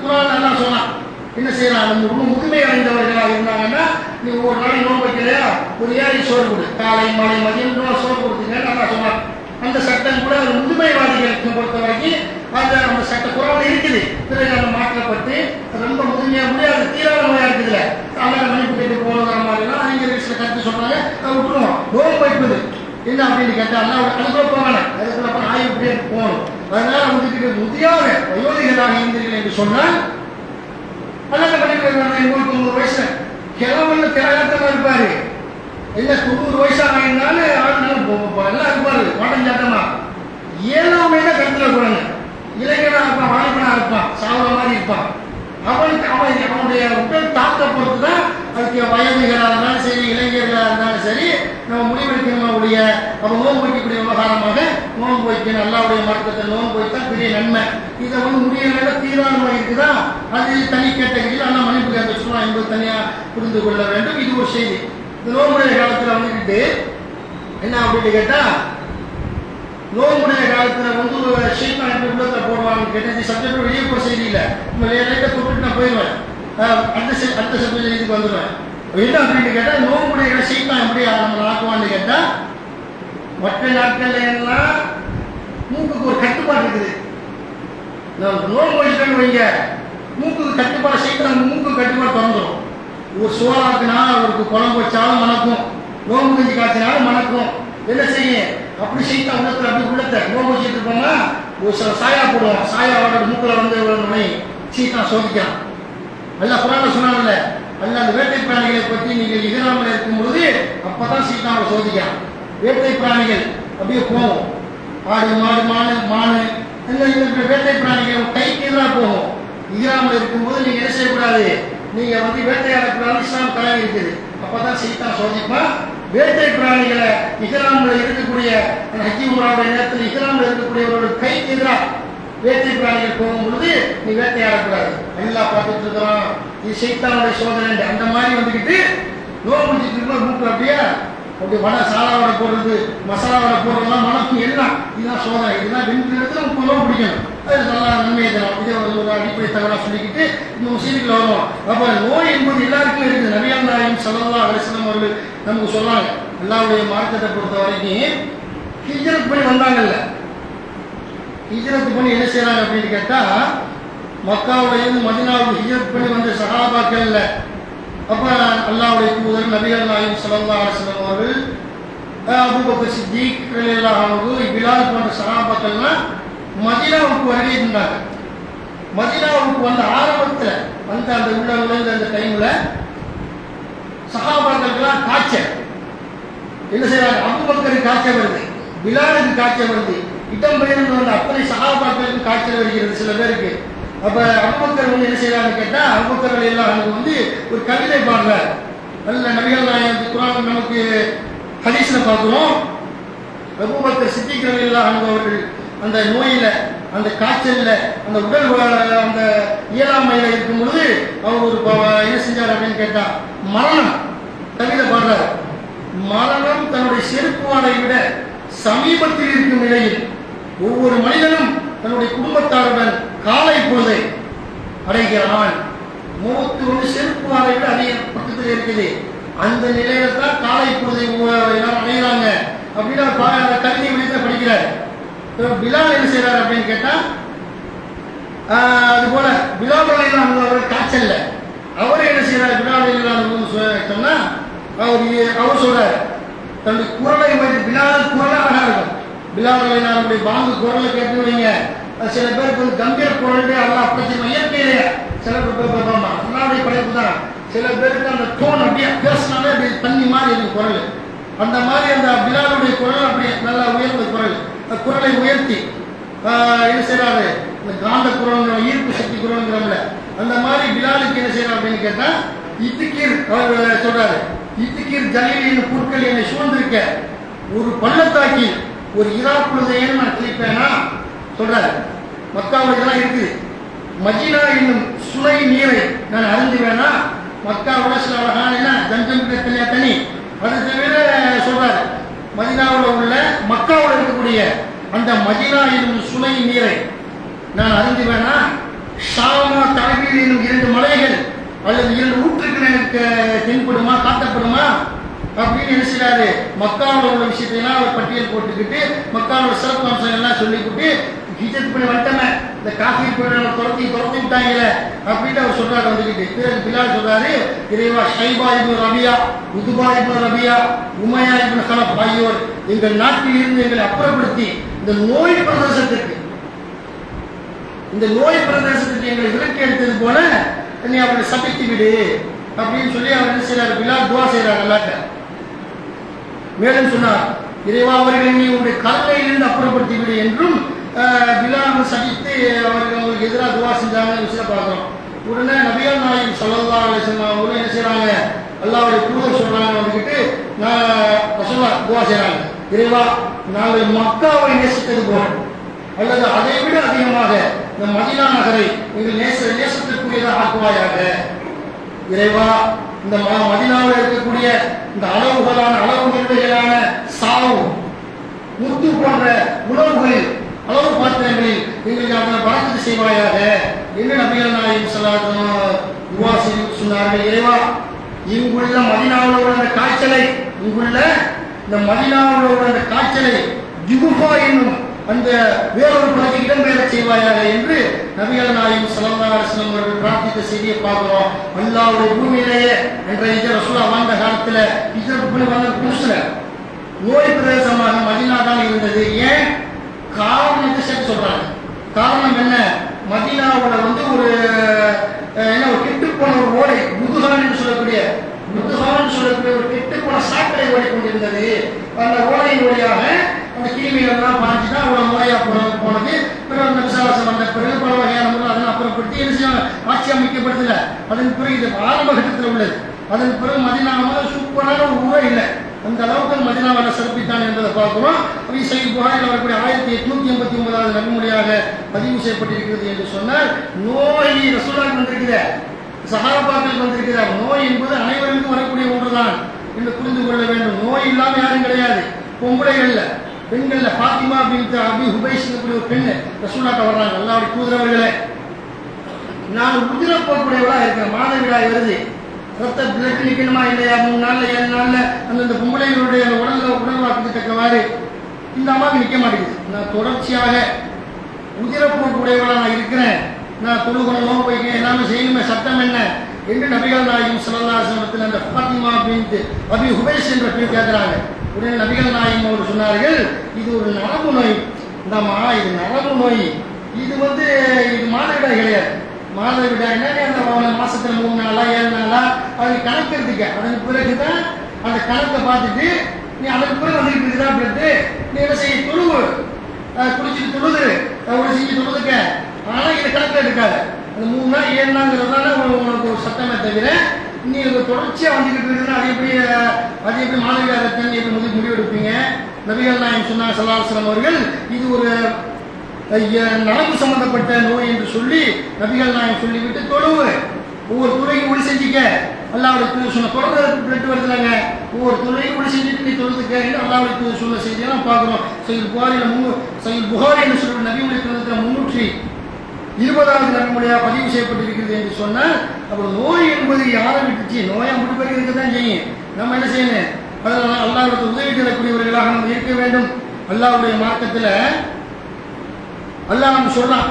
Speaker 1: குர்ஆன் எல்லாம் சொன்னான். என்ன செய்யலாம், நம்ம ரொம்ப முதுமை அடைந்தவர்களாக இருந்தாங்கன்னா நீ ஒவ்வொரு நாளைக்கு நோன்பு வைக்கலையா, ஒரு ஏழை சோறு கொடு, காலை மாலை மதியம் சோறு கொடுத்தீங்கன்னு நல்லா சொன்னான். அந்த சட்டம் கூட ஒரு முதுமைவாதிகளுக்கு பொறுத்த வரைக்கும் அந்த சட்ட குரான் இருக்குது. பிறகு அந்த மாற்றப்பட்டு ரொம்ப முதுமையா முடியாது, தீராத நோயா இருக்குதுல்ல, அதனால மன்னிப்பு கேட்டு போகிற மாதிரிலாம் அறிஞர்கள் சில கருத்து சொன்னாங்க. அதை விட்டுருவோம். நோன்பு வைப்பது என்ன அப்படின்னு கேட்டால் அதுக்குள்ள போகணும், அதுக்குள்ள அப்புறம் ஆய்வு போகணும். அதனால முதியாத வயோதிகளாக இருந்தீர்கள் என்று சொன்னால் அல்ல பண்ணிக்கிறாங்க. 90 வயசு கிழவன் கிழகத்தமா இருப்பாரு, இல்ல 90 வயசாக இருந்தாலும் எல்லாம் இருப்பாரு மாட்டஞ்சாட்டமா. 7ஆம் வயதா கருத்துல போறாங்க. இளைஞனா இருப்பான், வாலிபனா இருப்பான், சாவர மாதிரி இருப்பான். அவனுடைய உடல் தாக்க பொறுத்து தான் அதுக்கு வயதுகளாக இருந்தாலும் சரி, இளைஞர்களாக இருந்தாலும் சரி, நம்ம முடிவெடுக்கக்கூடிய அவன் நோன்பு வைக்கக்கூடிய விவகாரமாக நோன்பு வைக்கணும். அல்லாவுடைய மார்க்கத்தை நோன்பு வைத்தா பெரிய நன்மை. இதை முடியல தீராத இருக்குதா, அது தனி கேட்டகரியில் ஆனால் மன்னிப்பு கேட்க சொல்லலாம் என்பது தனியா புரிந்து கொள்ள வேண்டும். இது ஒரு செய்தி. இந்த நோன்புடைய காலத்துல வந்துக்கிட்டு என்ன அப்படின்னு கேட்டா, நோன்புடைய காலத்துல ஷெய்தான் எப்படி உள்ளத்தை போடுவாங்கன்னு கேட்டது சப்ஜெக்ட் வெளியே போக செய்தி இல்லை. நம்ம லைட்டை கூப்பிட்டு நான் போயிடுவேன், அடுத்த சப்ஜெக்ட் இதுக்கு வந்துடுவேன். என்ன அப்படின்னு கேட்டா, நோன்புடைய ஷெய்தான் எப்படி நம்ம ஆக்குவான்னு கேட்டா, மற்ற நாட்கள்ல எல்லாம் மூக்குக்கு ஒரு கட்டுப்பாடு இருக்குது. நோன்பு வச்சுட்டேன்னு வைங்க, மூக்குக்கு கட்டுப்பாடு ஷெய்தான் மூக்கு கட்டுப்பாடு திறந்துடும். ஒரு சோறாக்குனா அவருக்கு குழம்பு வச்சாலும் மணக்கும், நோம்பு கஞ்சி காய்ச்சினாலும் மணக்கும். என்ன செய்ய அப்படி செய்தா உள்ளத்துல அப்படி உள்ளத்தை நோம்பு வச்சுட்டு இருக்கோம்னா ஒரு சில சாயா போடுவோம். சாயாவோட மூக்கில் நுழையும், சீத்தா சோதிக்கலாம். அல்ல குர்ஆன்ல சொன்னாங்கல்ல, அல்ல அந்த வேட்டை பிராணிகளை பற்றி நீங்கள் இஹ்ராமில் இருக்கும்பொழுது அப்பதான் சீத்தாவை சோதிக்கலாம். வேட்டை பிராணிகள் அப்படியே போகும், ஆடு மாடு மானு இந்த வேட்டை பிராணிகள் கைக்கு எதிராக போகும். இஹ்ராமில் இருக்கும்போது நீங்க என்ன செய்யக்கூடாது, நீங்க வேட்டையாடக்கூடாது, இஸ்லாம் தடை இருக்குது. அப்பதான் சீத்தான் சோதிப்பா. வேட்டை பிராணிகளை இஹ்ராமில் இருக்கக்கூடிய ஹஜ் உம்ராவுடைய நேரத்தில் இஹ்ராமில் இருக்கக்கூடியவரோட கைக்கு எதிராக வேட்டை பிராணிகள் போகும் பொழுது நீ வேட்டையாடக்கூடாது. எல்லாம் பார்த்துட்டு இருக்கிறோம், இது சைத்தானுடைய சோதனை. அந்த மாதிரி வந்துக்கிட்டு நோம்பு முடிச்சுட்டு இருக்கோம், மூக்கில் அப்படியே அப்படி வடை சாலாவோட போடுறது, மசாலாவோட போடுறதுலாம் மனசு எல்லாம் இதுதான் சோதனை. இதுதான் 2 இடத்துல 30 நோம்பு பிடிக்கணும். அது நல்லா நன்மையை தரும். இதை ஒரு அடிப்படை தகவலாக சொல்லிக்கிட்டு இந்த முஸ்லீம்கள் வரும். அப்போ நோய் என்பது எல்லாருக்கும் இருக்குது. நபிகள் நாயகம் ஸல்லல்லாஹு அலைஹி வஸல்லம் அவர்கள் நமக்கு சொன்னாங்க, அல்லாஹ்வுடைய மார்க்கத்தை பொறுத்த வரைக்கும் ஹிஜ்ரத் பண்ணி வந்தாங்கல்ல, ஹிஜ்ரத் பண்ணி என்ன செய்யறாங்க அப்படின்னு கேட்டா, மக்காவிலிருந்து மதீனாவுக்கு ஹிஜ்ரத் பண்ணி வந்த சஹாபாக்கள்ல அப்ப அல்லாஹ்வுடைய தூதர் நபிகள் நாயகம் ஸல்லல்லாஹு அலைஹி வஸல்லம் அவர்கள், அபூபக்கர் சித்திக் ரலியல்லாஹு அன்ஹு, பிலால் போன்ற சஹாபாக்கள்லாம் மதீனாவுக்கு வருகை இருந்தாங்க. மதீனாவுக்கு வந்த ஆரம்பத்தில் வந்து அந்த உள்ள நுழைந்த அந்த டைம்ல சஹாபாக்களுக்கெல்லாம் காய்ச்சல். என்ன செய்யறாங்க? அபூபக்கருக்கு காய்ச்சல் வருது, பிலாலுக்கு காய்ச்சல் வருது, இடம்பெயர்ந்து வந்த அத்தனை சஹாபாக்களுக்கு காய்ச்சல் வருகிறது சில பேருக்கு. அப்ப அபூபக்கர் வந்து என்ன செய்யறாங்கன்னு கேட்டா, அபூபக்கர் எல்லாம் வந்து ஒரு கவிதை பாடுறார். நல்ல நபிகள் நாயகம் குர்ஆன் நமக்கு ஹதீஸ்ல பார்க்கிறோம். அபூபக்கர் சித்திக் ரலியல்லாஹு அன்ஹு அவர்கள் அந்த நோயில, அந்த காய்ச்சல்ல, அந்த உடல் அந்த இயலாமையில இருக்கும் பொழுது அவர் ஒரு என்ன செஞ்சார் அப்படின்னு கேட்டா, மரணம் கவிதை பாடுறார். மரணம் தன்னுடைய செருப்பு வாடை விட சமீபத்தில் இருக்கும் நிலையில் ஒவ்வொரு மனிதனும் தன்னுடைய குடும்பத்தாருடன் காலை பொழுதை அடைகிறான். மூத்து வந்து செருப்பு வாடை விட அதிக பக்கத்தில் இருக்குது. அந்த நிலையில தான் காலை பொழுதை எல்லாரும் அடைகிறாங்க அப்படின்னு கவிதை வெளியே படிக்கிறார். பிலால் என்ன செய்யறாரு அப்படின்னு கேட்டா, அது போல பிலால் ரலியல்லாஹு அவர் காய்ச்சல்ல அவர் என்ன செய்யறாரு, பிலால் ரலியல்லாஹு சொன்னா அவர் சொல்றாரு தன்னுடைய குரலை வைத்து, பிலால் குரல் அழகா இருக்கும். பிலால் ரலியல்லாஹுடைய பாங்கு குரலை கேட்டு வைங்க, சில பேருக்கு வந்து கம்பீர குரல் அல்லாஹ் பிரச்சனை இயற்கையிலே சில பேர் அல்லாஹ்வுடைய படைப்பு தான். சில பேருக்கு அந்த டோன் அப்படியே பேசினாலே அப்படி தண்ணி மாதிரி இருக்கும் குரல். அந்த மாதிரி அந்த பிலாலுடைய குரல் அப்படி நல்லா உயர்ந்த குரல். குரலை உயர்த்தி என்ன செய்யறாரு, இந்த காந்த குரல், ஈர்ப்பு சக்தி குரல்ங்கிறோம்ல, அந்த மாதிரி பிலாலுக்கு என்ன செய்யறாரு அப்படின்னு கேட்டா, இத்துக்கீர் அவர் சொல்றாரு, இத்துக்கீர் ஜலீலின் புற்கள் என்னை சூழ்ந்திருக்க ஒரு பள்ளத்தாக்கில் ஒரு இராப்புழுதையன்னு நான் கிளிப்பேனா சொல்றாரு. மக்காவில் இதெல்லாம் இருக்குது. மதீனா என்னும் சுனை நீரை நான் அருந்துவேனா, மக்காவோட சில அழகான என்ன ஜம்ஜம் தனியா தனி. அது தவிர சொல்றாரு, மதீனாவில் உள்ள மக்காவில் இருக்கக்கூடிய அந்த மதீனா என்னும் சுனை நீரை நான் அருந்துவேனா, ஷாமா தலபீல் என்னும் 2 மலைகள் அல்லது 2 ஊற்றுக்கள் எனக்கு தென்படுமா, காட்டப்படுமா அப்படின்னு என்ன செய்யறாரு, மக்காவில் உள்ள விஷயத்தையெல்லாம் அவர் பட்டியல் போட்டுக்கிட்டு மக்காவோட சிறப்பு அம்சங்கள்லாம் சொல்லிக்கிட்டு, ஹிஜ்ரத் பண்ணி வந்துட்டமே, இந்த காஃபீர் துரத்தி விட்டாங்களே அப்படின்னு அவர் சொல்றாரு வந்துக்கிட்டு. பிலால் சொல்றாரு, இறைவா ஷைபா இப்னு ரபியா, உதுபா இப்னு ரபியா, உமையா இப்னு கலப் ஆகியோர் எங்கள் நாட்டில் இருந்து எங்களை அப்புறப்படுத்தி இந்த நோய் பிரதேசத்துக்கு எங்களை விலக்கி எடுத்தது போல என்னை அவரை சபித்து விடு அப்படின்னு சொல்லி அவர் என்ன செய்யறாரு, பிலால் துவா செய்யறாரு அல்லாஹ்ட்ட. மேலும் சொன்னார், இறைவா அவர்களை நீ உங்களுடைய கல்லையிலிருந்து அப்புறப்படுத்தி விடு என்றும் பிலால் சபித்து அவர்களுக்கு எதிராக துவா செஞ்சாங்க விஷயம் பார்க்கிறோம். உடனே நபிகள் நாயகம் ஸல்லல்லாஹு அலைஹி வஸல்லம் அவங்களும் என்ன செய்யறாங்க, அல்லாஹ்வுடைய தூதர் சொல்றாங்க வந்துக்கிட்டு, ரசூலுல்லாஹ் துவா செய்யறாங்க, இறைவா நாங்கள் மக்காவை நேசித்தது போல அல்லது அதை விட அதிகமாக இந்த மதீனா நகரை எங்கள் நேசத்திற்குரியதாக ஆக்குவாயாக. இறைவா இந்த மதீனாவில் இருக்கக்கூடிய இந்த அளவு நிலைகளான சாவு, முத்து போன்ற உணவுகளில், அளவு பாத்திரங்களில் எங்களுக்கு அவனை பறக்கத்து செய்வாயாக என்று நபிகள் நாயகம் ஸல்லல்லாஹு அலைஹி வஸல்லம் துஆ செய்து சொன்னார்கள். இறைவா இங்குள்ள மதீனாவில் உள்ள அந்த காய்ச்சலை, ஜுகுஃபா என்னும் அந்த வேறொரு பகுதிக்கு இடம்பெயர செய்வாயாக என்று நபிகள் நாயகம் ஸல்லல்லாஹு அலைஹி வஸல்லம் அவர்கள் பிரார்த்தித்த செய்தியை பார்க்கிறோம். அல்லாஹ்வுடைய பூமியிலேயே அன்றைய ரசூலுல்லாஹ் வாழ்ந்த காலத்தில் ஹிஜ்ரத் பண்ணி வந்த புதுசுல நோய் பிரதேசமாக மதீனா தான் இருந்தது. ஏன் காரணத்தை சேர்த்து சொல்றாங்க. காரணம் என்ன, மதீனாவோட வந்து ஒரு கெட்டு போன ஒரு ஓடை, முதுகான்னு சொல்லக்கூடிய ஒரு கெட்டு போன சாக்கடை ஓடிக்கொண்டிருந்தது. அந்த ஓடையின் வழியாக அந்த கிருமிகள்லாம் பாஞ்சுதான் அவ்வளோ நோயா போனது. பிறகு அந்த விசாவாசம் வந்த பிறகு பல வகையான முறை அதனை அப்புறப்படுத்தி என்ன செய்ய ஆட்சி அமைக்கப்படுதில்ல. அதன் பிறகு இது ஆரம்ப கட்டத்தில் உள்ளது. அதன் பிறகு மதீனாவில் சூப்பரான ஒரு ஊரே இல்லை. அந்த அளவுக்கு மதீனாவை சிறப்பித்தான் என்பதை பார்க்கிறோம். சஹீஹ் புகாரில் வரக்கூடிய 1889 நபிமொழியாக பதிவு செய்யப்பட்டிருக்கிறது என்று சொன்னால், நோய் ரசூலுல்லாஹ் வந்திருக்கிற, சஹாபாக்கள் வந்திருக்கிற நோய் என்பது அனைவருக்கும் வரக்கூடிய ஒன்றுதான் என்று புரிந்து கொள்ள வேண்டும். நோய் இல்லாமல் யாரும் கிடையாது. பொம்பளைகள்ல, பெண்கள்ல ஃபாத்திமா பின்த் அபி ஹுபைஸ் ஒரு பெண் ரசூலுல்லாஹ் வர்றாங்க. அல்லாஹ்வுடைய தூதரவர்களே, நான் உதிர போகக்கூடியவளா இருக்கிறேன், மாதவிடாய் வருது, ரத்த பிளட் நிற்கணுமா இல்லையா, 3 நாள்ல 7 நாள்ல அந்த பொம்பளைகளுடைய உடல் வாக்குக்கு தக்கவாறு இந்த அம்மாவுக்கு நிற்க மாட்டேங்குது. நான் தொடர்ச்சியாக உதிரப்போக்குடையவளாக நான் இருக்கிறேன், நான் தொழுகணும், நோன்பு வைக்கிறேன், எல்லாமே செய்யணுமே, சட்டம் என்ன என்று நபிகள் நாயகம் ஸல்லல்லாஹு அலைஹி வஸல்லம் அந்த ஃபாத்திமா பின்த் அபி ஹுபைஸ் என்ற பெண் கேட்கிறாங்க. உடனே நபிகள் நாயகம் அவர் சொன்னார்கள், இது ஒரு நரம்பு நோய், இந்தம்மா இது நரம்பு நோய், இது இது மாதவிடாய் கிடையாது. மாதவிடாய்னா அந்த மாசத்துல 3 நாளா 7 நாளா அது கணக்கிறதுக்க, அதற்கு பிறகுதான் அந்த கணக்கை பார்த்துட்டு நீ அதற்கு பிறகு வந்துட்டு இருக்குதா அப்படின்ட்டு நீ என்ன செய்ய, தொழுவு, குளிச்சுட்டு தொழுது, ஒரு செஞ்சு தொழுதுக்க. ஆனா இதை கணக்கில் எடுக்காது. அந்த 3 நாள் 7 நாள்ங்கிறதால உனக்கு ஒரு சட்டமே தவிர நீ தொடர்ச்சியா வந்துகிட்டு இருக்குதுன்னா அது எப்படி மாதவிடாய் ரத்தம் எப்படி முடிவெடுப்பீங்க? நபிகள் நாயகம் சொன்னாங்க ஸல்லல்லாஹு அலைஹி வஸல்லம் அவர்கள், இது ஒரு நரம்பு சம்பந்தப்பட்ட நோய் என்று சொல்லி நபிகள் நாயகம் சொல்லிவிட்டு தொழுவு, ஒவ்வொரு துறையும் ஒளி செஞ்சிக்க, அல்லாஹ்வுடைய சொன்ன தொடர்ந்து பிளட் வருதுலாங்க, ஒவ்வொரு துறையும் ஒளி செஞ்சுட்டு நீ தொழுதுக்க என்று அல்லாஹ்வுடைய சொன்ன செய்தியெல்லாம் பார்க்குறோம். சஹீஹ் புகாரி என்று சொல்ற நபியுடைய கிரந்தத்தில் 320வது நபிமொழியாக பதிவு செய்யப்பட்டிருக்கிறது என்று சொன்னால், அப்புறம் நோய் என்பது யாரை விட்டுச்சு, நோயை முடிப்பது இருக்க தான் செய்யும். நம்ம என்ன செய்யணும், அதனால அல்லாஹ்வுடைய உதவி தரக்கூடியவர்களாக நம்ம இருக்க வேண்டும். அல்லாஹ்வுடைய மார்க்கத்தில் அல்லாஹ் நம்ம சொல்றான்,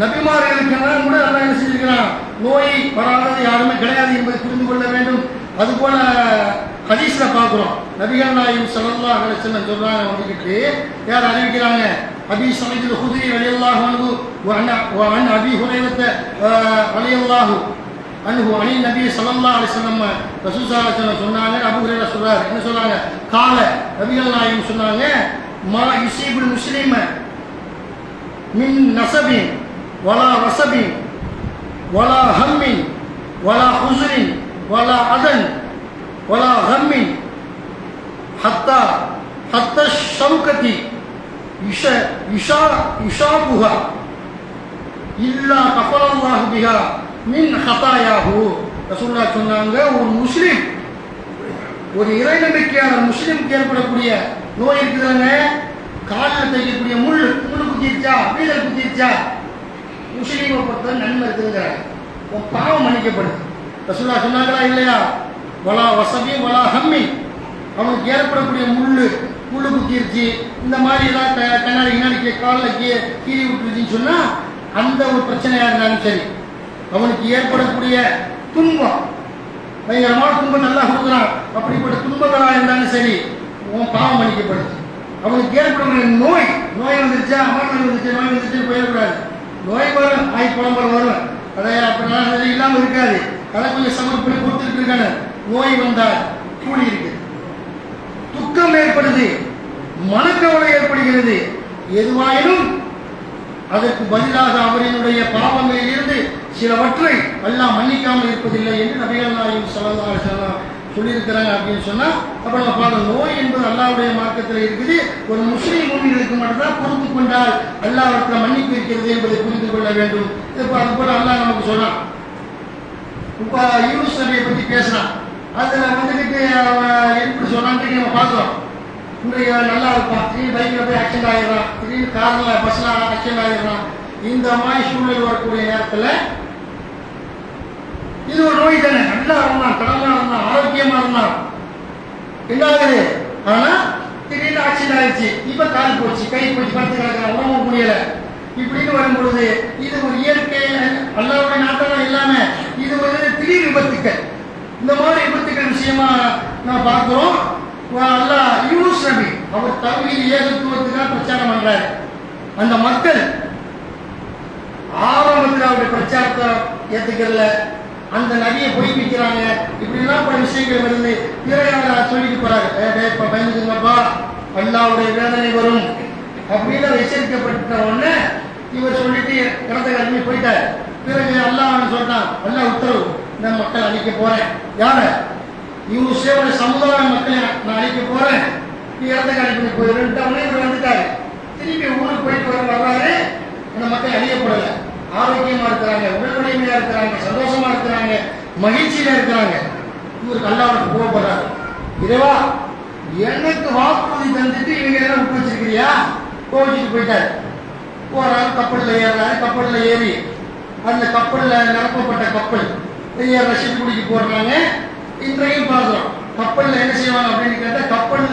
Speaker 1: நபிமார்களுக்கெல்லாம் கூட அல்லாஹ் என்ன செஞ்சிருக்கிறான், நோய் வராதது யாருமே கிடையாது என்பதை புரிந்து கொள்ள வேண்டும். அதுபோல ஹதீஸ்ல பார்க்கிறோம், நபிகள் நாயகம் ஸல்லல்லாஹு அலைஹி வஸல்லம் சொல்றாங்க, வந்துக்கிட்டு யார் அறிவிக்கிறாங்க, அபி ஸஈத் அல்-குத்ரி ரலியல்லாஹு அன்ஹு வ அன் அபி ஹுரைரத ரலியல்லாஹு அன்ஹு அனி நபி ஸல்லல்லாஹு அலைஹி வஸல்லம் ரசூல் ஸல்லல்லாஹு அலைஹி வஸல்லம் சொன்னாங்க, அபூ ஹுரைரா சொல்றாரு, என்ன சொல்றாங்க, கால நபிகள் நாயகம் சொன்னாங்க, மா யுஸீபுல் முஸ்லிம மின் நஸபின் வலா வஸபின் வலா ஹம்மின் வலா ஹுஸ்ரின் வலா அதன் வலா ஹம்மின் ஹத்தா ஷௌகதி யுஷாபுஹா இல்லா கஃபரல்லாஹு பிஹா மின் ஹதாயாஹு. ரசூலுல்லாஹ் சொன்னாங்க, ஒரு முஸ்லிம், ஒரு இறை நம்பிக்கையான முஸ்லிமுக்கு ஏற்படக்கூடிய நோய் இருக்குதாங்க, காலில் தைக்கக்கூடிய முள்ளு குத்திருச்சா, வீரல் குத்திருச்சா, முஸ்லீமை பொறுத்த நன்மை இருக்குங்கிறாங்க, உன் பாவம் மன்னிக்கப்படுது. ரசூலுல்லாஹ் சொன்னாங்களா இல்லையா, வலா வஸபி வலா ஹம்மி, அவனுக்கு ஏற்படக்கூடிய முள்ளு குத்திருச்சு, இந்த மாதிரி ஏதாவது கண்ணாடி கிண்ணாடி காலில் கீறி விட்டுருச்சுன்னு சொன்னா, அந்த ஒரு பிரச்சனையா இருந்தாலும் சரி, அவனுக்கு ஏற்படக்கூடிய துன்பம், பயங்கரமான துன்பம் நல்லா கொடுக்குறான், அப்படிப்பட்ட துன்பங்களாக இருந்தாலும் சரி, உன் பாவம் மன்னிக்கப்படுது. அவனுக்கு ஏற்படக்கூடிய நோய் வந்துருச்சா, அமர்மணி வந்துச்சு, நோய் வந்துச்சு போயிடக்கூடாது. நோய் வரும், புலம்பல் வரும், அதை அப்படிலாம் இல்லாமல் இருக்காது, அதை கொஞ்சம் சமர் பண்ணி கொடுத்துட்டு இருக்காங்க. நோய் வந்தால் கூலி இருக்கு, துக்கம் ஏற்படுது, மனக்கவலை ஏற்படுகிறது, எதுவாயினும் அதற்கு பதிலாக அவரினுடைய பாவங்களில் இருந்து சிலவற்றை அல்லாஹ் மன்னிக்காமல் இருப்பதில்லை என்று நபிகள் நாயகம் ஸல்லல்லாஹு அலைஹி வஸல்லம் சொல்லியிருக்கிறாங்க. அப்படின்னு சொன்னா அப்ப நம்ம பார்க்கணும், நோய் என்பது அல்லாஹ்வுடைய மார்க்கத்தில் இருக்குது, ஒரு முஸ்லீம் மூமின்களுக்கு மட்டும்தான் பொறுத்து கொண்டால் அல்லாஹ்விடத்தில் மன்னிப்பு இருக்கிறது என்பதை புரிந்து கொள்ள வேண்டும். இப்போ அது போல அல்லாஹ் நமக்கு சொன்னான். இப்போ யூனுஸ் நபியை பற்றி பேசினான், அதில் வந்துட்டு எப்படி சொன்னான்னு நம்ம பார்க்குறோம். இன்றைய நல்லா இருப்பான், திடீர்னு பைக்கில் போய் ஆக்சிடென்ட் ஆகிடுறான், திடீர்னு காரில் பஸ்ஸில் ஆக்சிடென்ட் ஆகிடுறான். இந்த மாதிரி சூழ்நிலை வரக்கூடிய நேரத்தில் இது ஒரு நோய் தானே, நல்லா இருந்தான், கடமா இருந்தான், ஆரோக்கியமா இருந்தான், என்ன ஆகுது, ஆனா திடீர்னு ஆக்சிடென்ட் ஆயிடுச்சு, இப்ப கால் போச்சு, கை போச்சு, படுத்து கிடக்கிறான், உடம்பு முடியல. இப்படின்னு வரும்பொழுது இது ஒரு இயற்கை அல்லாஹ்வுடைய நாட்டம் இல்லாம இது திடீர் விபத்துக்கள். இந்த மாதிரி விபத்துக்கள் விஷயமா நான் பார்க்கிறோம். அல்லாஹ் யூனுஸ் நபி அவர் தௌஹீத் ஏகத்துவத்துக்காக பிரச்சாரம் பண்றாரு. அந்த மக்கள் ஆரம்பத்தில் அவருடைய பிரச்சாரத்தை ஏத்துக்கல, அந்த நபியை பொய்ப்பிக்கிறாங்க, இப்படிலாம் பல விஷயங்கள் வருது. பிறகு சொல்லிட்டு போறாரு, பயந்துக்குங்கப்பா, அல்லாஹ்வுடைய வேதனை வரும் அப்படின்னு எச்சரிக்கப்பட்ட உடனே இவர் சொல்லிட்டு கடந்த கிளம்பி போயிட்டார். பிறகு அல்லாஹ் சொல்றான், அல்லாஹ் உத்தரவு, இந்த மக்கள் அழிக்க போறேன். யார? யூனுஸோட சமுதாய மக்களை நான் அழிக்க போறேன், நீ இடத்த கழிப்பு போயிருந்தவனே இவர் வந்துட்டாரு. திருப்பி ஊருக்கு போயிட்டு வர்றாரு, அந்த மக்கள் அழியப்படல, ஆரோக்கியமா இருக்கிறாங்க, உடல்நிலைமையா இருக்கிறாங்க, சந்தோஷமா இருக்கிறாங்க, மகிழ்ச்சியில இருக்கிறாங்க. இவருக்கு அல்லாஹ்வுக்கு கோபப்படுறாரு, இறைவா எனக்கு வாக்குறுதி தந்துட்டு இவங்க எல்லாம் விட்டு வச்சிருக்கிறியா? கோவிச்சுட்டு போயிட்டாரு. போறாரு, கப்பலில் ஏறாரு, கப்பலில் ஏறி அந்த கப்பலில் நிரப்பப்பட்ட கப்பல் ரஷீத் குடிக்கு போடுறாங்க. இன்றையும் பார்க்குறோம். கப்பலில் என்ன செய்வாங்க அப்படின்னு கேட்டால், கப்பல்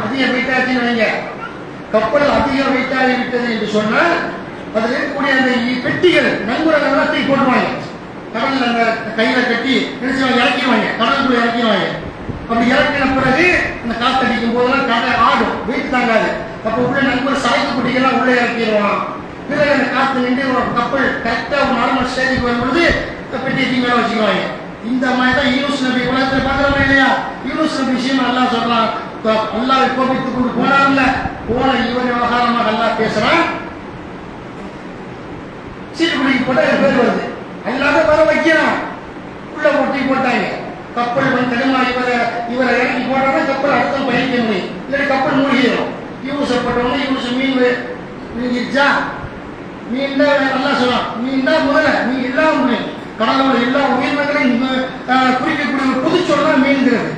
Speaker 1: அதிக வெயிட்டாச்சுன்னு வைங்க, கப்பல் அதிக வெயிட்டாகி விட்டது என்று சொன்னால் அதில் இருக்கக்கூடிய அந்த பெட்டிகள் நங்கூரங்கள்லாம் தூக்கி போட்டுருவாங்க. கடலில் அந்த கையில் கட்டி என்ன செய்வாங்க, இறக்கிடுவாங்க, கடலுக்குள்ள இறக்கிடுவாங்க. அப்படி இறக்கின பிறகு அந்த காத்தடிக்கும் போதெல்லாம் கடை ஆடும், வெயிட் தாங்காது. அப்போ உள்ள நங்கூர சரக்கு குட்டிகள்லாம் உள்ளே இறக்கிடுவான். பிறகு அந்த காற்று நின்று ஒரு கப்பல் கரெக்டாக ஒரு நார்மல் ஸ்டேஜுக்கு வரும்பொழுது பெட்டியை தீ மேலே வச்சுக்குவாங்க. இந்த மாதிரி தான் யூனுஸ் நபி உலகத்தில் பார்க்குறோமா இல்லையா? யூனுஸ் நபி விஷயம் அல்லாஹ் சொல்றான், அல்லாஹ்வை கோபித்துக் கொண்டு போனார்ல, போன இவர் விவகாரமாக அல்லாஹ் பேசுறான். சீட்டு குடிக்கு போட்டால் பேர் வருது, அல்லாத வர வைக்கிறான். உள்ள ஒட்டி போட்டாங்க. கப்பல் வந்து தடுமா இவரை இறக்கி போட்டோம்னா கப்பல் அடுத்த பயணிக்க முடியும், இல்லாட்டி கப்பல் மூழ்கிடும். யூசப்பட்டவங்க யூஸ் மீன் விழுங்கிருச்சா? மீன் தான் நல்லா சொல்லலாம், மீன் தான் முதல்ல, மீன் எல்லாம் முடியும். கடலோட எல்லா உயிரினங்களையும் குறிக்கக்கூடிய ஒரு பொதுச்சொல் தான் மீன்கிறது.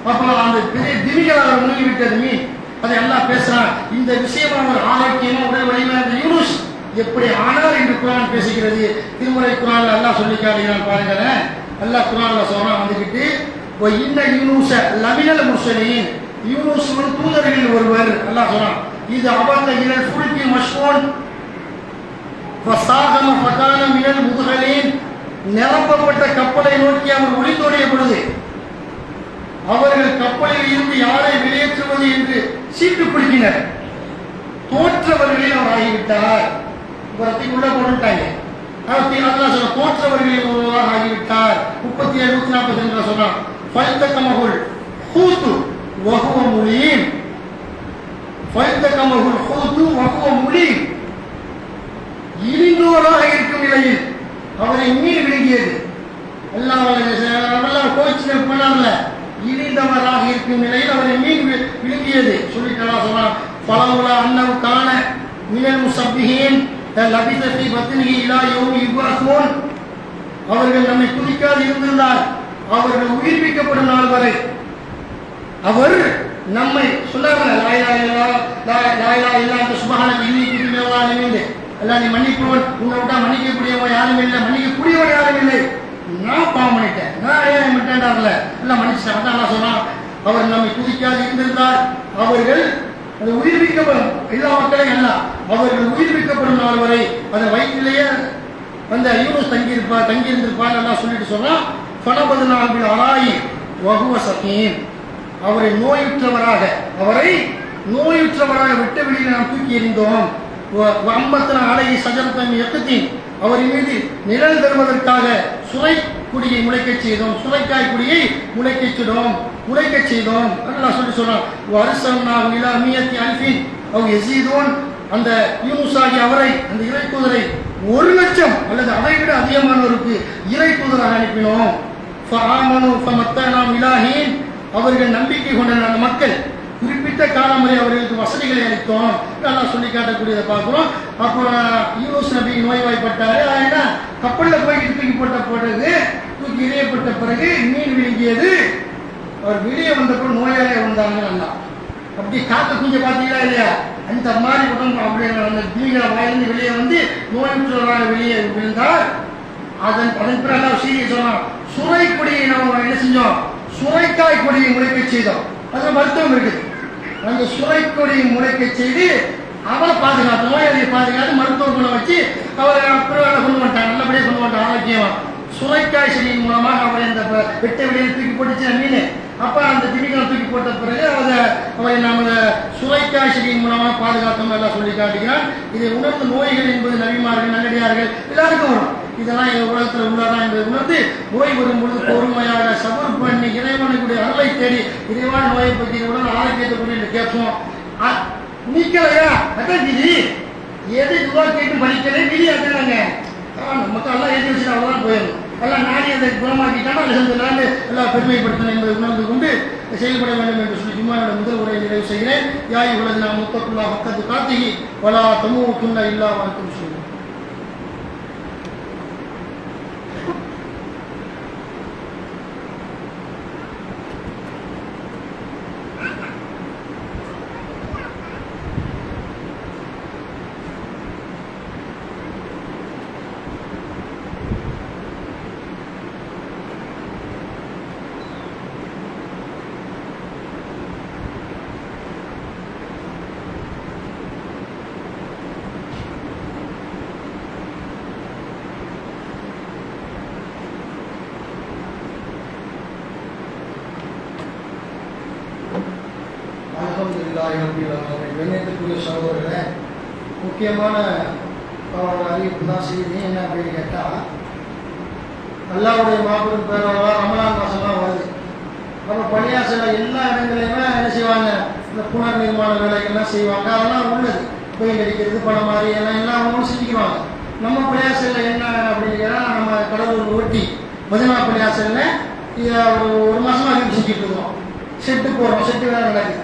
Speaker 1: அப்போ அந்த பெரிய திமிகளாக மூழ்கி விட்டது மீன். அதை எல்லாம் பேசுறான். இந்த விஷயமா ஒரு ஆரோக்கியமா உடல் வலிமையான யூனுஸ் எப்படி ஆனார் என்று குர்ஆன் பேசுகிறது. திருமறை குர்ஆன்ல அல்லாஹ் சொல்லி காட்டுகிறான் பாருங்களேன். அல்லாஹ் குர்ஆன்ல சொல்றான் வந்துகிட்டு, இன்ன யூனுஸ லமினல் முர்சலீன், யூனுஸ் தூதர்களில் ஒருவர். அல்லாஹ் சொல்றான், இது அபத்த இலல் ஃபுல்கி மஷ்ஹூன் ஃபஸாகம ஃபகான மினல் முத்ஹலீன், நிரப்பப்பட்ட கப்பலை நோக்கி அவர் ஒளிந்தோடிய பொழுது அவர்கள் கப்பலில் இருந்து யாரை வெளியேற்றுவது என்று சீட்டு பிடிக்கினர். தோற்றவர்களில் அவர் ஆகிவிட்டார். உள்ள போட்டுட்டாங்க. தோற்றவர்களில் ஒருவராக ஆகிவிட்டார். 37 140 சொன்னான். ஃபல்தகமஹுல் ஹூது வஹுவ முலீம், ஃபல்தகமஹுல் ஹூது வஹுவ முலீம், இழிந்தோராக இருக்கும் நிலையில் அவரை மீன் விழுங்கியது. எல்லாம் கோச்சு பண்ணாமல, இழிந்தவராக இருக்கும் நிலையில் அவரை மீன் விழுங்கியது சொல்லிட்டா சொன்னான். பலவுலா அன்னவுக்கான மினல் முஸப்பிஹீன் லபிஸ ஃபீ பத்னிஹி இலா யௌமி யுபஅஸூன், அவர்கள் நம்மை துதிக்காது இருந்திருந்தால் அவர்கள் உயிர்ப்பிக்கப்படும் நாள் வரை அவர் நம்மை சொன்னார்கள். லா இலாஹ இல்லல்லாஹ் லா இலாஹ இல்லா அன்த சுப்ஹானக இன்னி குன்து மினல் ஸாலிமீன், அல்லா நீ மன்னிப்பவன், உன்னை விட்டா மன்னிக்கக்கூடியவன் யாரும் இல்லை, மன்னிக்கக்கூடியவன் யாரும் இல்லை, நான் பாவம் பண்ணிட்டேன், நான் ஏன் விட்டேன்டார்ல, எல்லாம் மன்னிச்சிட்டாங்க. அல்லா சொன்னான், அவர் நம்மை துதிக்காது இருந்திருந்தால் அவர்கள் அது உயிர்ப்பிக்கப்படும், எல்லா மக்களையும் அல்ல, அவர்கள் உயிர்ப்பிக்கப்படும் நாள் வரை அந்த வயிற்றிலேயே அந்த யூனுஸ் தங்கியிருந்திருப்பார் எல்லாம் சொல்லிட்டு சொன்னா. ஃபனபதுனாஹு அலாயி வஹுவ ஸகீம், அவரை நோயுற்றவராக விட்ட வெளியில் நாம் தூக்கி எறிந்தோம். அம்பத்தன அலையை சஜரத்தன் எக்கத்தின், அவரின் மீது நிழல் தருவதற்காக சுரை குடியை முளைக்கச் செய்தோம், சுரைக்காய் குடியை முளைக்கச் செய்தோம் அல்லாஹ் சொல்லி சொன்னான். வருஷம்னாக நிலா மியத்தி அல்ஃபின் அவ் யஸீதூன், அந்த யூனுஸாகி அவரை, அந்த இறை தூதரை 1,00,000 அல்லது அதை விட அதிகமானவருக்கு இறை தூதராக அனுப்பினோம். ஃபஆமனு ஃபமத்தனாம் இலாஹீன், அவர்கள் நம்பிக்கை கொண்ட அந்த மக்கள் குறிப்பிட்ட காலம் வரை அவர்களுக்கு வசதிகளை அளித்தோம் நல்லா சொல்லி காட்டக்கூடியதை பார்க்குறோம். அப்புறம் யூனுஸ் நபி நோய்வாய்ப்பட்டாரு. ஏன்னா கப்பலில் போய் தூக்கி தூக்கி எறியப்பட்ட பிறகு மீன் விழுங்கியது. அவர் வெளியே வந்தப்போ நோயாளியே வந்தாங்க. நல்லா அப்படி காத்த குஞ்ச பார்த்தீங்களா இல்லையா, அந்த மாதிரி உடம்பு அப்படி அந்த தீவிர வாயிலிருந்து வெளியே வந்து நோயுற்றவராக வெளியே விழுந்தார். அதன் பிறகு எல்லாம் சீரிய சொன்னோம். சுரை கொடியை நம்ம என்ன செஞ்சோம், சுரைக்காய் கொடியை முளைக்க செய்தோம். அதில் மருத்துவம் இருக்குது. அந்த சுரைக்கொடியை முளைக்க செய்து அவரை பாதுகாத்து, நோயாளியை பாதுகாத்து மருத்துவ குணம் வச்சு அவரை அப்புறம் கொண்டு வந்துட்டாங்க. நல்லபடியாக கொண்டு வந்துட்டாங்க ஆரோக்கியமா. சுரைக்காய் செடியின் மூலமாக அவரை அந்த வெட்ட வெளியில் தூக்கி போட்டுச்சு மீன். அப்போ அந்த திமிங்கலம் தூக்கி போட்ட பிறகு அவரை நாம் சுரைக்காய் செடியின் மூலமாக பாதுகாத்தோம் எல்லாம் சொல்லி காட்டுகிறான். இதை உணர்ந்து நோய்கள் என்பது நபிமார்கள் நல்லடியார்கள் எல்லாருக்கும் வரும். இதெல்லாம் எங்கள் உலகத்தில் உள்ளதான் என்பதை உணர்ந்து நோய் வரும்பொழுது பொறுமையாக சபர் பண்ணி இறைவனுடைய அருளை தேடி இறைவான நோயை பற்றி உடல் ஆரோக்கியத்தை கொண்டு கேட்போம். நிக்கலையா அதான் விதி, எது துவா கேட்டு படிக்கல விதி அதாங்க. நமக்கு எல்லாம் எழுதி வச்சுட்டு அவ்வளோதான் போயிடும். எல்லாம் நாடி அதை குணமாக்கிட்டாலும் அல்ஹம்துலில்லாஹ் எல்லாம் பெருமைப்படுத்தணும் என்பதை உணர்ந்து கொண்டு செயல்பட வேண்டும் என்று சொல்லி ஜும்மாவோட முதல் உரையை நிறைவு செய்கிறேன். யாய் உலக நாம் முத்தக்குல்லா பக்கத்து காத்திகி வலா தமூத்துன்ன இல்லா வஅன்தும் முஸ்லிமூன். கண்ணியத்துக்குரிய சகோதரர்களே, முக்கியமான அறிவிப்பு தான் செய்தி. என்ன அப்படின்னு கேட்டால், அல்லாஹ்வுடைய மாபெரும் பேரவா ரமலான் மாதம்லாம் வருது. அப்போ பள்ளியாசலில் எல்லா இடங்களையுமே என்ன செய்வாங்க, இந்த புனர் நிர்மாண வேலைகள்லாம் செய்வாங்க. அதெல்லாம் உள்ளது, பெயிண்ட் அடிக்கிறது, படம் மாதிரி எல்லாம் அவங்களும் செஞ்சுக்குவாங்க. நம்ம பள்ளியாசலில் என்ன அப்படின்னு கேட்டால், நம்ம கடலூர் ஒட்டி மதினா பள்ளியாசலில் இதை ஒரு மாதமாக அறிவு செஞ்சுட்டு இருக்கோம். செட்டு போடுறோம், செட்டு வேலை நடக்குது.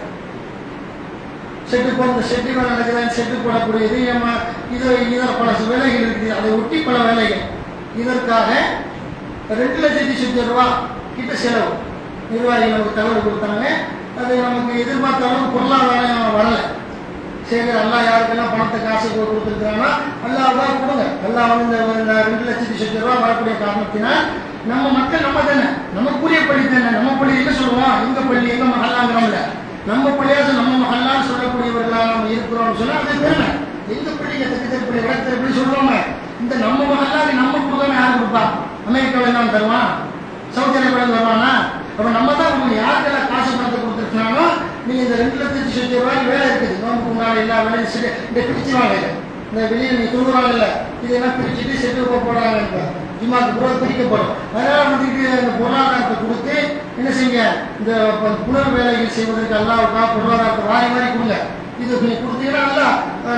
Speaker 1: செட்டு போடுற செட்டு வேலை நடக்குது. செட்டு போடக்கூடியது இதில் பல வேலைகள் இருக்குது. அதை ஒட்டி பல வேலைகள். இதற்காக 2,00,000 கிட்ட செலவு. நிர்வாகிகள் நமக்கு தகவல் கொடுத்தாங்க. அது நமக்கு எதிர்பார்த்த அளவுக்கு பொருளாதாரம் வரலை. சரி, அல்லாஹ் யாருக்கெல்லாம் பணத்தை காசு கொடுத்துருக்குறாங்கன்னா அல்லாஹ் தான் கொடுங்க. அல்லாஹ் வந்து இந்த 2,00,000 வரக்கூடிய காரணத்தினால் நம்ம மக்கள் நம்ம தானே, நமக்குரிய பள்ளி தானே. நம்ம பள்ளி என்ன சொல்லுவோம், எங்க பள்ளி எங்க மஹல்லாங்கிறோம்ல, நம்ம பள்ளியாசு நம்ம மஹல்லான்னு சொல்லக்கூடியவர்களாக நம்ம இருக்கிறோம்னு சொன்னால் அது பெருமை. எங்க பள்ளி தெற்கு வடக்கு எப்படி சொல்லுவாங்க. இந்த நம்ம மஹல்லாவுக்கு நம்ம கொடுக்காம யார் கொடுப்பா? அமெரிக்காவில் தான் தருவான், சவுதி அரேபியாவில் வருவானா? அப்போ நம்ம தான் உங்களுக்கு யாருக்கெல்லாம் காசு பணத்தை கொடுத்துருக்காங்களோ, நீங்கள் இந்த 2,00,000 வேலை இருக்குது. நோம்புக்கு முன்னாடி எல்லா வேலையும் இந்த பிரிச்சுவாங்க. இந்த வெளியே நீ தொழுகிறாங்கல்ல, இதெல்லாம் பிரிச்சுட்டு செட்டு போடுறாங்க. ஜும்மாக்கு புறம் பிரிக்கப்படும். அதனால் வந்துட்டு அந்த பொருளாதாரத்தை கொடுத்து என்ன செய்யுங்க, இந்த புனர் வேலைகள் செய்வதற்கு அல்லாவுக்கா பொருளாதாரத்தை வாரி கொடுங்க. இது நீங்கள் கொடுத்தீங்கன்னா நல்லா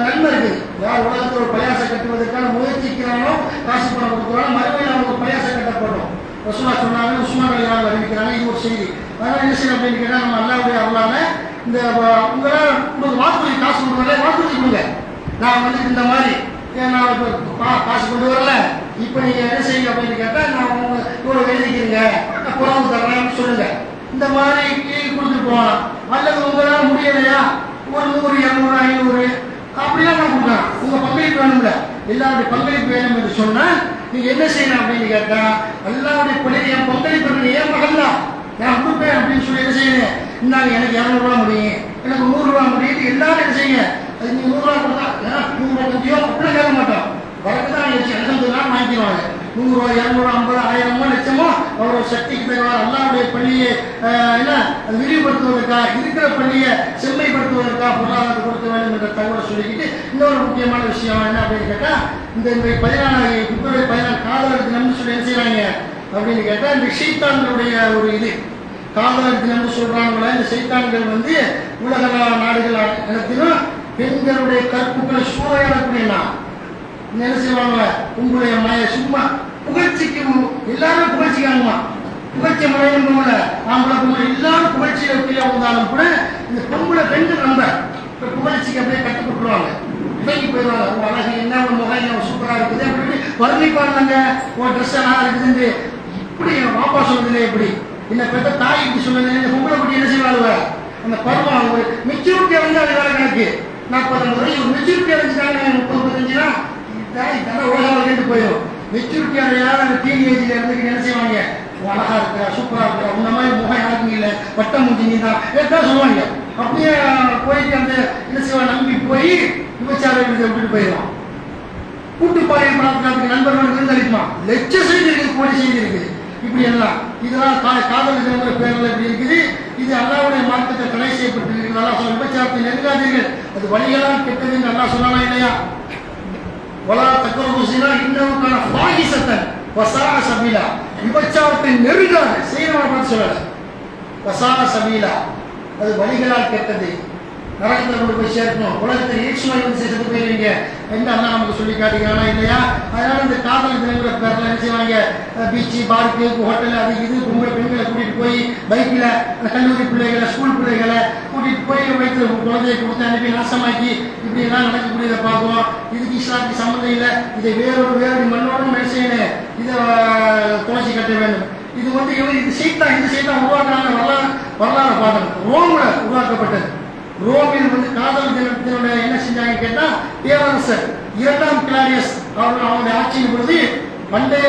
Speaker 1: நன்மை இருக்குது. யார் உலகத்தில் ஒரு பள்ளியாசை கட்டுவதற்கான முயற்சிக்கிறானோ, காசு பணம் கொடுக்குறானோ, மறுபடியும் அவங்களுக்கு பள்ளியாசை கட்டப்படும். ரசூலா சொன்னாங்க, உஸ்மான் அலியால் அறிவிக்கிறாங்க. இது ஒரு செய்தி. அதனால் என்ன செய்யணும் அப்படின்னு கேட்டால், நம்ம அல்லாவுடைய அவளான இந்த உங்களால் உங்களுக்கு வாக்குறுதி காசு கொடுக்குறதே வாக்குறுதி கொடுங்க. நான் வந்து இந்த மாதிரி நான் இப்போ காசு கொண்டு வரல, இப்போ நீங்கள் என்ன செய்யுங்க அப்படின்னு கேட்டால், நான் இவ்வளோ எழுதிக்கிறீங்க, நான் புறவு தர்றேன்னு சொல்லுங்க. இந்த மாதிரி கொடுத்துட்டு போகலாம். அல்லது உங்களால் முடியலையா, ஒரு 100, 200, 500 அப்படிலாம் நான் கொடுக்கலாம். உங்கள் பங்களிப்பு வேணும்ல, எல்லாருடைய பங்களிப்பு வேணும் என்று சொன்னால் நீங்கள் என்ன செய்யணும் அப்படின்னு கேட்டால், எல்லாருடைய பள்ளி என் பங்களிப்பு ஏன் மகன் தான் நான் கொடுப்பேன் அப்படின்னு சொல்லி என்ன செய்யணும். இந்தாங்க, எனக்கு 200 முடியும், எனக்கு 100 முடியும். எல்லாரும் என்ன செய்யுங்க, அது நீங்கள் 100 கொடுத்தா 100 கொஞ்சம் அப்படிலாம் கேட்க மாட்டோம். வரக்கு தான் எழுதுலாம் வாங்கிடுவாங்க. 100, 200, 50, 1000, லட்சமோ அவரோட சக்திக்கு தருவார். அல்லாவுடைய பள்ளியை என்ன அது விரிவுபடுத்துவதற்காக, இருக்கிற பள்ளியை செம்மைப்படுத்துவதற்காக பொருளாதாரத்தை கொடுக்க வேண்டும் என்ற தகவலை சொல்லிக்கிட்டு, இன்னொரு முக்கியமான விஷயம் என்ன அப்படின்னு கேட்டால், இந்த பிப்ரவரி 14 காதலர் தினம்னு சொல்லி என்ன செய்யறாங்க அப்படின்னு கேட்டால், இந்த சைத்தான்களுடைய ஒரு இது காதலர் தினம்னு சொல்றாங்களா. இந்த சைத்தான்கள் வந்து உலக நாடுகள் இடத்திலும் பெண்களுடைய கற்புகளை சூறையாடக்கூடியனா என்ன செய்வாங்க, உங்களுடைய மய சும்மா புகழ்ச்சிக்கு எல்லாரும் புகழ்ச்சிக்காங்கம்மா, புகழ்ச்சி மழையும் போல ஆம்பளை பொம்பளை எல்லாரும் புகழ்ச்சியில கீழே வந்தாலும் கூட இந்த பொம்பளை பெண்கள் நம்ம புகழ்ச்சிக்கு அப்படியே கட்டுப்பட்டுருவாங்க. இறங்கி போயிடுவாங்க. உங்க அழகு என்ன, உங்க முகம் என்ன சூப்பரா இருக்குது அப்படின்னு வர்ணிப்பாங்க. உன் ட்ரெஸ் எல்லாம் இருக்குதுன்னு இப்படி என் பாப்பா சொல்லுதுல, எப்படி என்ன பெற்ற தாய் இப்படி சொல்லுது. இந்த பொம்பளை பற்றி என்ன செய்வாங்க, அந்த பருவம் மெச்சூரிட்டி வந்து அது வேலை கணக்கு. 40 வயசு ஒரு மெச்சூரிட்டி அடைஞ்சிட்டாங்க. 30, 35 உலகம் கேட்டு போயிடும். மெச்சூரிட்டி அடையாத அந்த டீனேஜ்ல இருந்து என்ன செய்வாங்க, அழகா இருக்கிறா, சூப்பரா இருக்கிறா, இந்த மாதிரி முகம் யாருக்கும் இல்லை, பட்டம் முடிஞ்சு தான் ஏற்கனவே சொல்லுவாங்க. அப்படியே போயிட்டு அந்த என்ன செய்வாங்க, நம்பி போய் விபச்சார விட்டுட்டு போயிடுவான். கூட்டுப்பாளையம் பழக்கத்துக்கு நண்பர்கள் விருந்தளிக்குமா, லட்ச செய்தி இருக்குது, கோடி செய்தி இருக்குது. இப்படி எல்லாம் இதெல்லாம் காதல் தினங்கிற பேரில் இப்படி இருக்குது. இது அல்லாவுடைய மார்க்கத்தை தடை செய்யப்பட்டு இருக்குது. நல்லா சொல்ல, விபச்சாரத்தை நெருங்காதீர்கள், அது வழிகளால் கெட்டதுன்னு நல்லா சொல்லலாம் இல்லையா. வலா தக்கருசினா இன்னமுக்கான பாகிசத்தன் வசார சபீலா, விபச்சாரத்தை நெருங்காது செய்யறவன் சொல்லல. வசார சபீலா அது வழிகளால் கெட்டது, நரகத்தில் கொண்டு போய் சேர்க்கணும். உலகத்தில் ஈஸ்வரன் வந்து சேர்த்து போயிருவீங்க என்று அண்ணா நமக்கு சொல்லி காட்டுகிறானா இல்லையா. அதனால இந்த காதல் தினங்கிற பேரில் என்ன செய்வாங்க, பீச்சு, பார்க்கு, ஹோட்டல், அது இது பொம்பளை பெண்களை கூட்டிகிட்டு போய் பைக்கில் அந்த கல்லூரி பிள்ளைகளை, ஸ்கூல் பிள்ளைகளை கூட்டிகிட்டு போய் வைத்து குழந்தையை கொடுத்து அனுப்பி நாசமாக்கி இப்படி எல்லாம் நடக்கக்கூடியதை பார்ப்போம். இதுக்கு இஸ்லாத்துக்கு சம்மந்தம் இல்லை. இதை வேறொரு மண்ணோடு என்ன செய்யணும், இதை துளசி கட்ட வேண்டும். இது வந்து இது சைத்தான், இந்த சைத்தான் உருவாக்குறாங்க. வரலாறு பார்க்கணும். ரோம்ல உருவாக்கப்பட்டது. ரோமில் வந்து காதல் தினத்தினுடைய என்ன செஞ்சாங்க கேட்டால், பேரரசர் 2ஆம் கிளாடியஸ் அவருடைய ஆட்சியின் பொழுது பண்டைய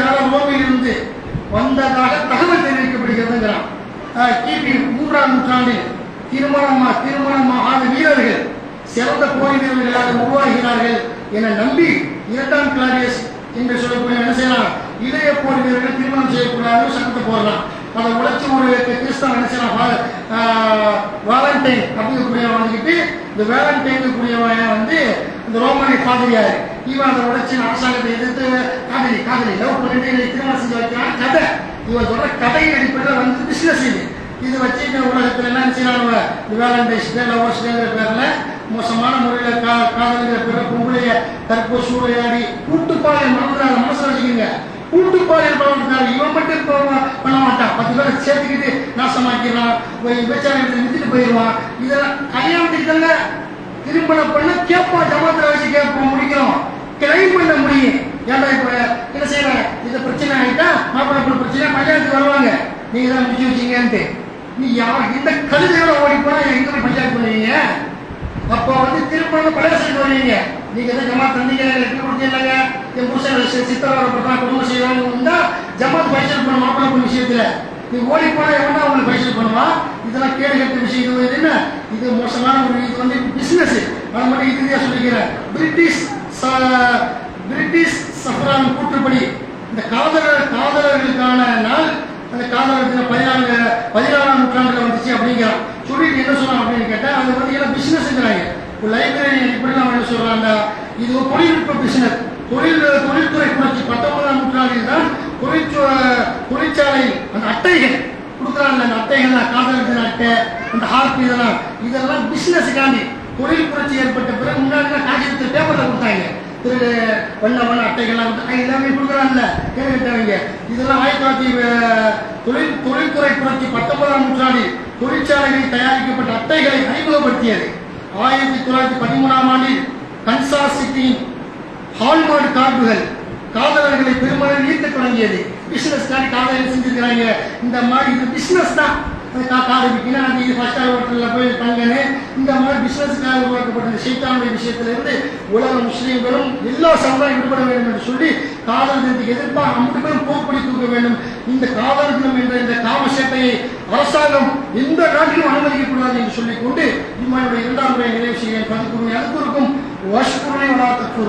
Speaker 1: கால ரோமில் இருந்து வந்ததாக தகவல் தெரிவிக்கப்படுகிறதுங்கிறான். கிபி 3ஆம் நூற்றாண்டில் திருமணமாகாத வீரர்கள் சிறந்த போர் வீரர்களாக உருவாகிறார்கள் என நம்பி 2ஆம் கிளாடியஸ் என்று சொல்லக்கூடிய என்ன செய்யலாம், இளைய போர் வீரர்கள் திருமணம் செய்யக்கூடாது சட்டத்தை போடலாம். அதை உழைச்சி ஒரு கிறிஸ்தவன் நினைச்சான் வேலண்டைன் அப்படிங்கக்கூடியவன் வந்துக்கிட்டு இந்த வேலண்டைனுக்குரியவன் வந்து இந்த ரோமனை பாதிரியாரு இவன் அதை உழைச்சி அரசாங்கத்தை எதிர்த்து காதலி லவ் பண்ணிட்டு திருமணம் செஞ்சு வைக்கிறான் கதை இவன் சொல்ற கதையின் அடிப்படையில் வந்து பிசினஸ் இது வச்சு இந்த உலகத்துல என்ன செய்யறாங்க இந்த வேலண்டைன்ஸ் டே லவர்ஸ் டேங்கிற பேர்ல மோசமான முறையில் காதலிங்கிற பேர பொம்பளைய தற்போது சூறையாடி கூட்டுப்பாளையம் மறந்துடாத மனசுல வச்சுக்கோங்க கூட்டுப்பாளையம் பண்ண இவன் மட்டும் பண்ண மாட்டான் 10 பேரை சேர்த்துக்கிட்டு நாசமாக்கிறான் விபச்சாரத்தை நிறுத்திட்டு போயிடுவான் இதெல்லாம் கல்யாணத்துக்கு தானே திருமணம் பண்ண கேட்பான் ஜமாத்துல வச்சு கேட்போம் முடிக்கிறோம் கிளைம் பண்ண முடியும் ஏன்டா இப்ப என்ன செய்யறேன் இந்த பிரச்சனை ஆகிட்டா மாப்பிள்ளை பிரச்சனை பஞ்சாயத்துக்கு வருவாங்க நீங்க தான் முடிச்சு வச்சீங்கன்ட்டு நீ யார் இந்த கழுதையோட ஓடி போனா எங்க பஞ்சாயத்து பண்ணுவீங்க அப்போ வந்து திருப்பணம் பழைய வருவீங்க நீங்க தான் ஜமாத் தந்தீங்க லெட்டர் கொடுத்தீங்க என் புருஷன் சித்தவரப்பட்டா குடும்பம் செய்வாங்க ஜமாத் பைசல் பண்ண மாப்பிள்ளை விஷயத்துல நீ ஓடி போனா எவனா அவங்களுக்கு பைசல் பண்ணுவான் இதெல்லாம் கேடு கட்ட விஷயம் இது என்ன இது மோசமான ஒரு இது வந்து பிசினஸ் அதை மட்டும் இதுதான் சொல்லிக்கிறேன் பிரிட்டிஷ் சஃப்ரான் கூற்றுப்படி இந்த காதலர்களுக்கான நாள் அந்த காதலத்தில் 14ஆம் நூற்றாண்டுல வந்துச்சு அப்படிங்கிறான் சொல்லிட்டு என்ன சொல்றான் அப்படின்னு கேட்டா அது வந்து எல்லாம் பிசினஸ்ங்கிறாங்க ஒரு லைப்ரரி அடிப்படையில் அவன் என்ன சொல்றாங்க இது ஒரு தொழில்நுட்ப பிசினஸ் தொழில்துறை புரட்சி 19ஆம் நூற்றாண்டில் தான் தொழிற்சாலை அந்த அட்டைகள் கொடுக்குறாங்க அந்த அட்டைகள் காதலத்தின் அட்டை அந்த ஹார்ட் இதெல்லாம் பிசினஸுக்காண்டி தொழில் புரட்சி ஏற்பட்ட பிறகு முன்னாடி காகிதத்தில் பேப்பர்ல கொடுத்தாங்க வண்ண அட்டைகள்லாம் எல்லாமே கொடுக்குறாங்கல்ல கேட்டுக்கிட்டவங்க இதெல்லாம் 1900 தொழில்துறை புரட்சி 19ஆம் நூற்றாண்டில் தொழிற்சாலைகளில் தயாரிக்கப்பட்ட அட்டைகளை அறிமுகப்படுத்தியது 1913ஆம் ஆண்டில் கன்சாஸ் சிட்டியின் ஹால்மார்க் கார்டுகள் காதலர்களை பெருமளவில் ஈர்க்க தொடங்கியது பிசினஸ் கார்டு காதலர்கள் செஞ்சிருக்கிறாங்க இந்த மாதிரி இது பிசினஸ் தான் காடு விற்கினா அது இது ஃபர்ஸ்ட் ஹோட்டலில் போய் தங்கன்னு இந்த மாதிரி பிசினஸுக்காக உருவாக்கப்பட்ட சைத்தானுடைய விஷயத்திலிருந்து உலக முஸ்லீம்களும் எல்லா சமுதாயம் விடுபட வேண்டும் என்று சொல்லி காதல் தினத்துக்கு எதிர்ப்பாக 50 பேரும் போர்ப்படி தூக்க வேண்டும் இந்த காதல் தினம் என்ற இந்த காம சேட்டையை அரசாங்கம் எந்த நாட்டிலும் அனுமதிக்கக்கூடாது என்று சொல்லிக்கொண்டு இம்மானுடைய 2ஆம் முறை நிறைவு செய்ய பதிப்புரிமை அதுக்கும் வஷ்புரிமை வளாகத்துக்கு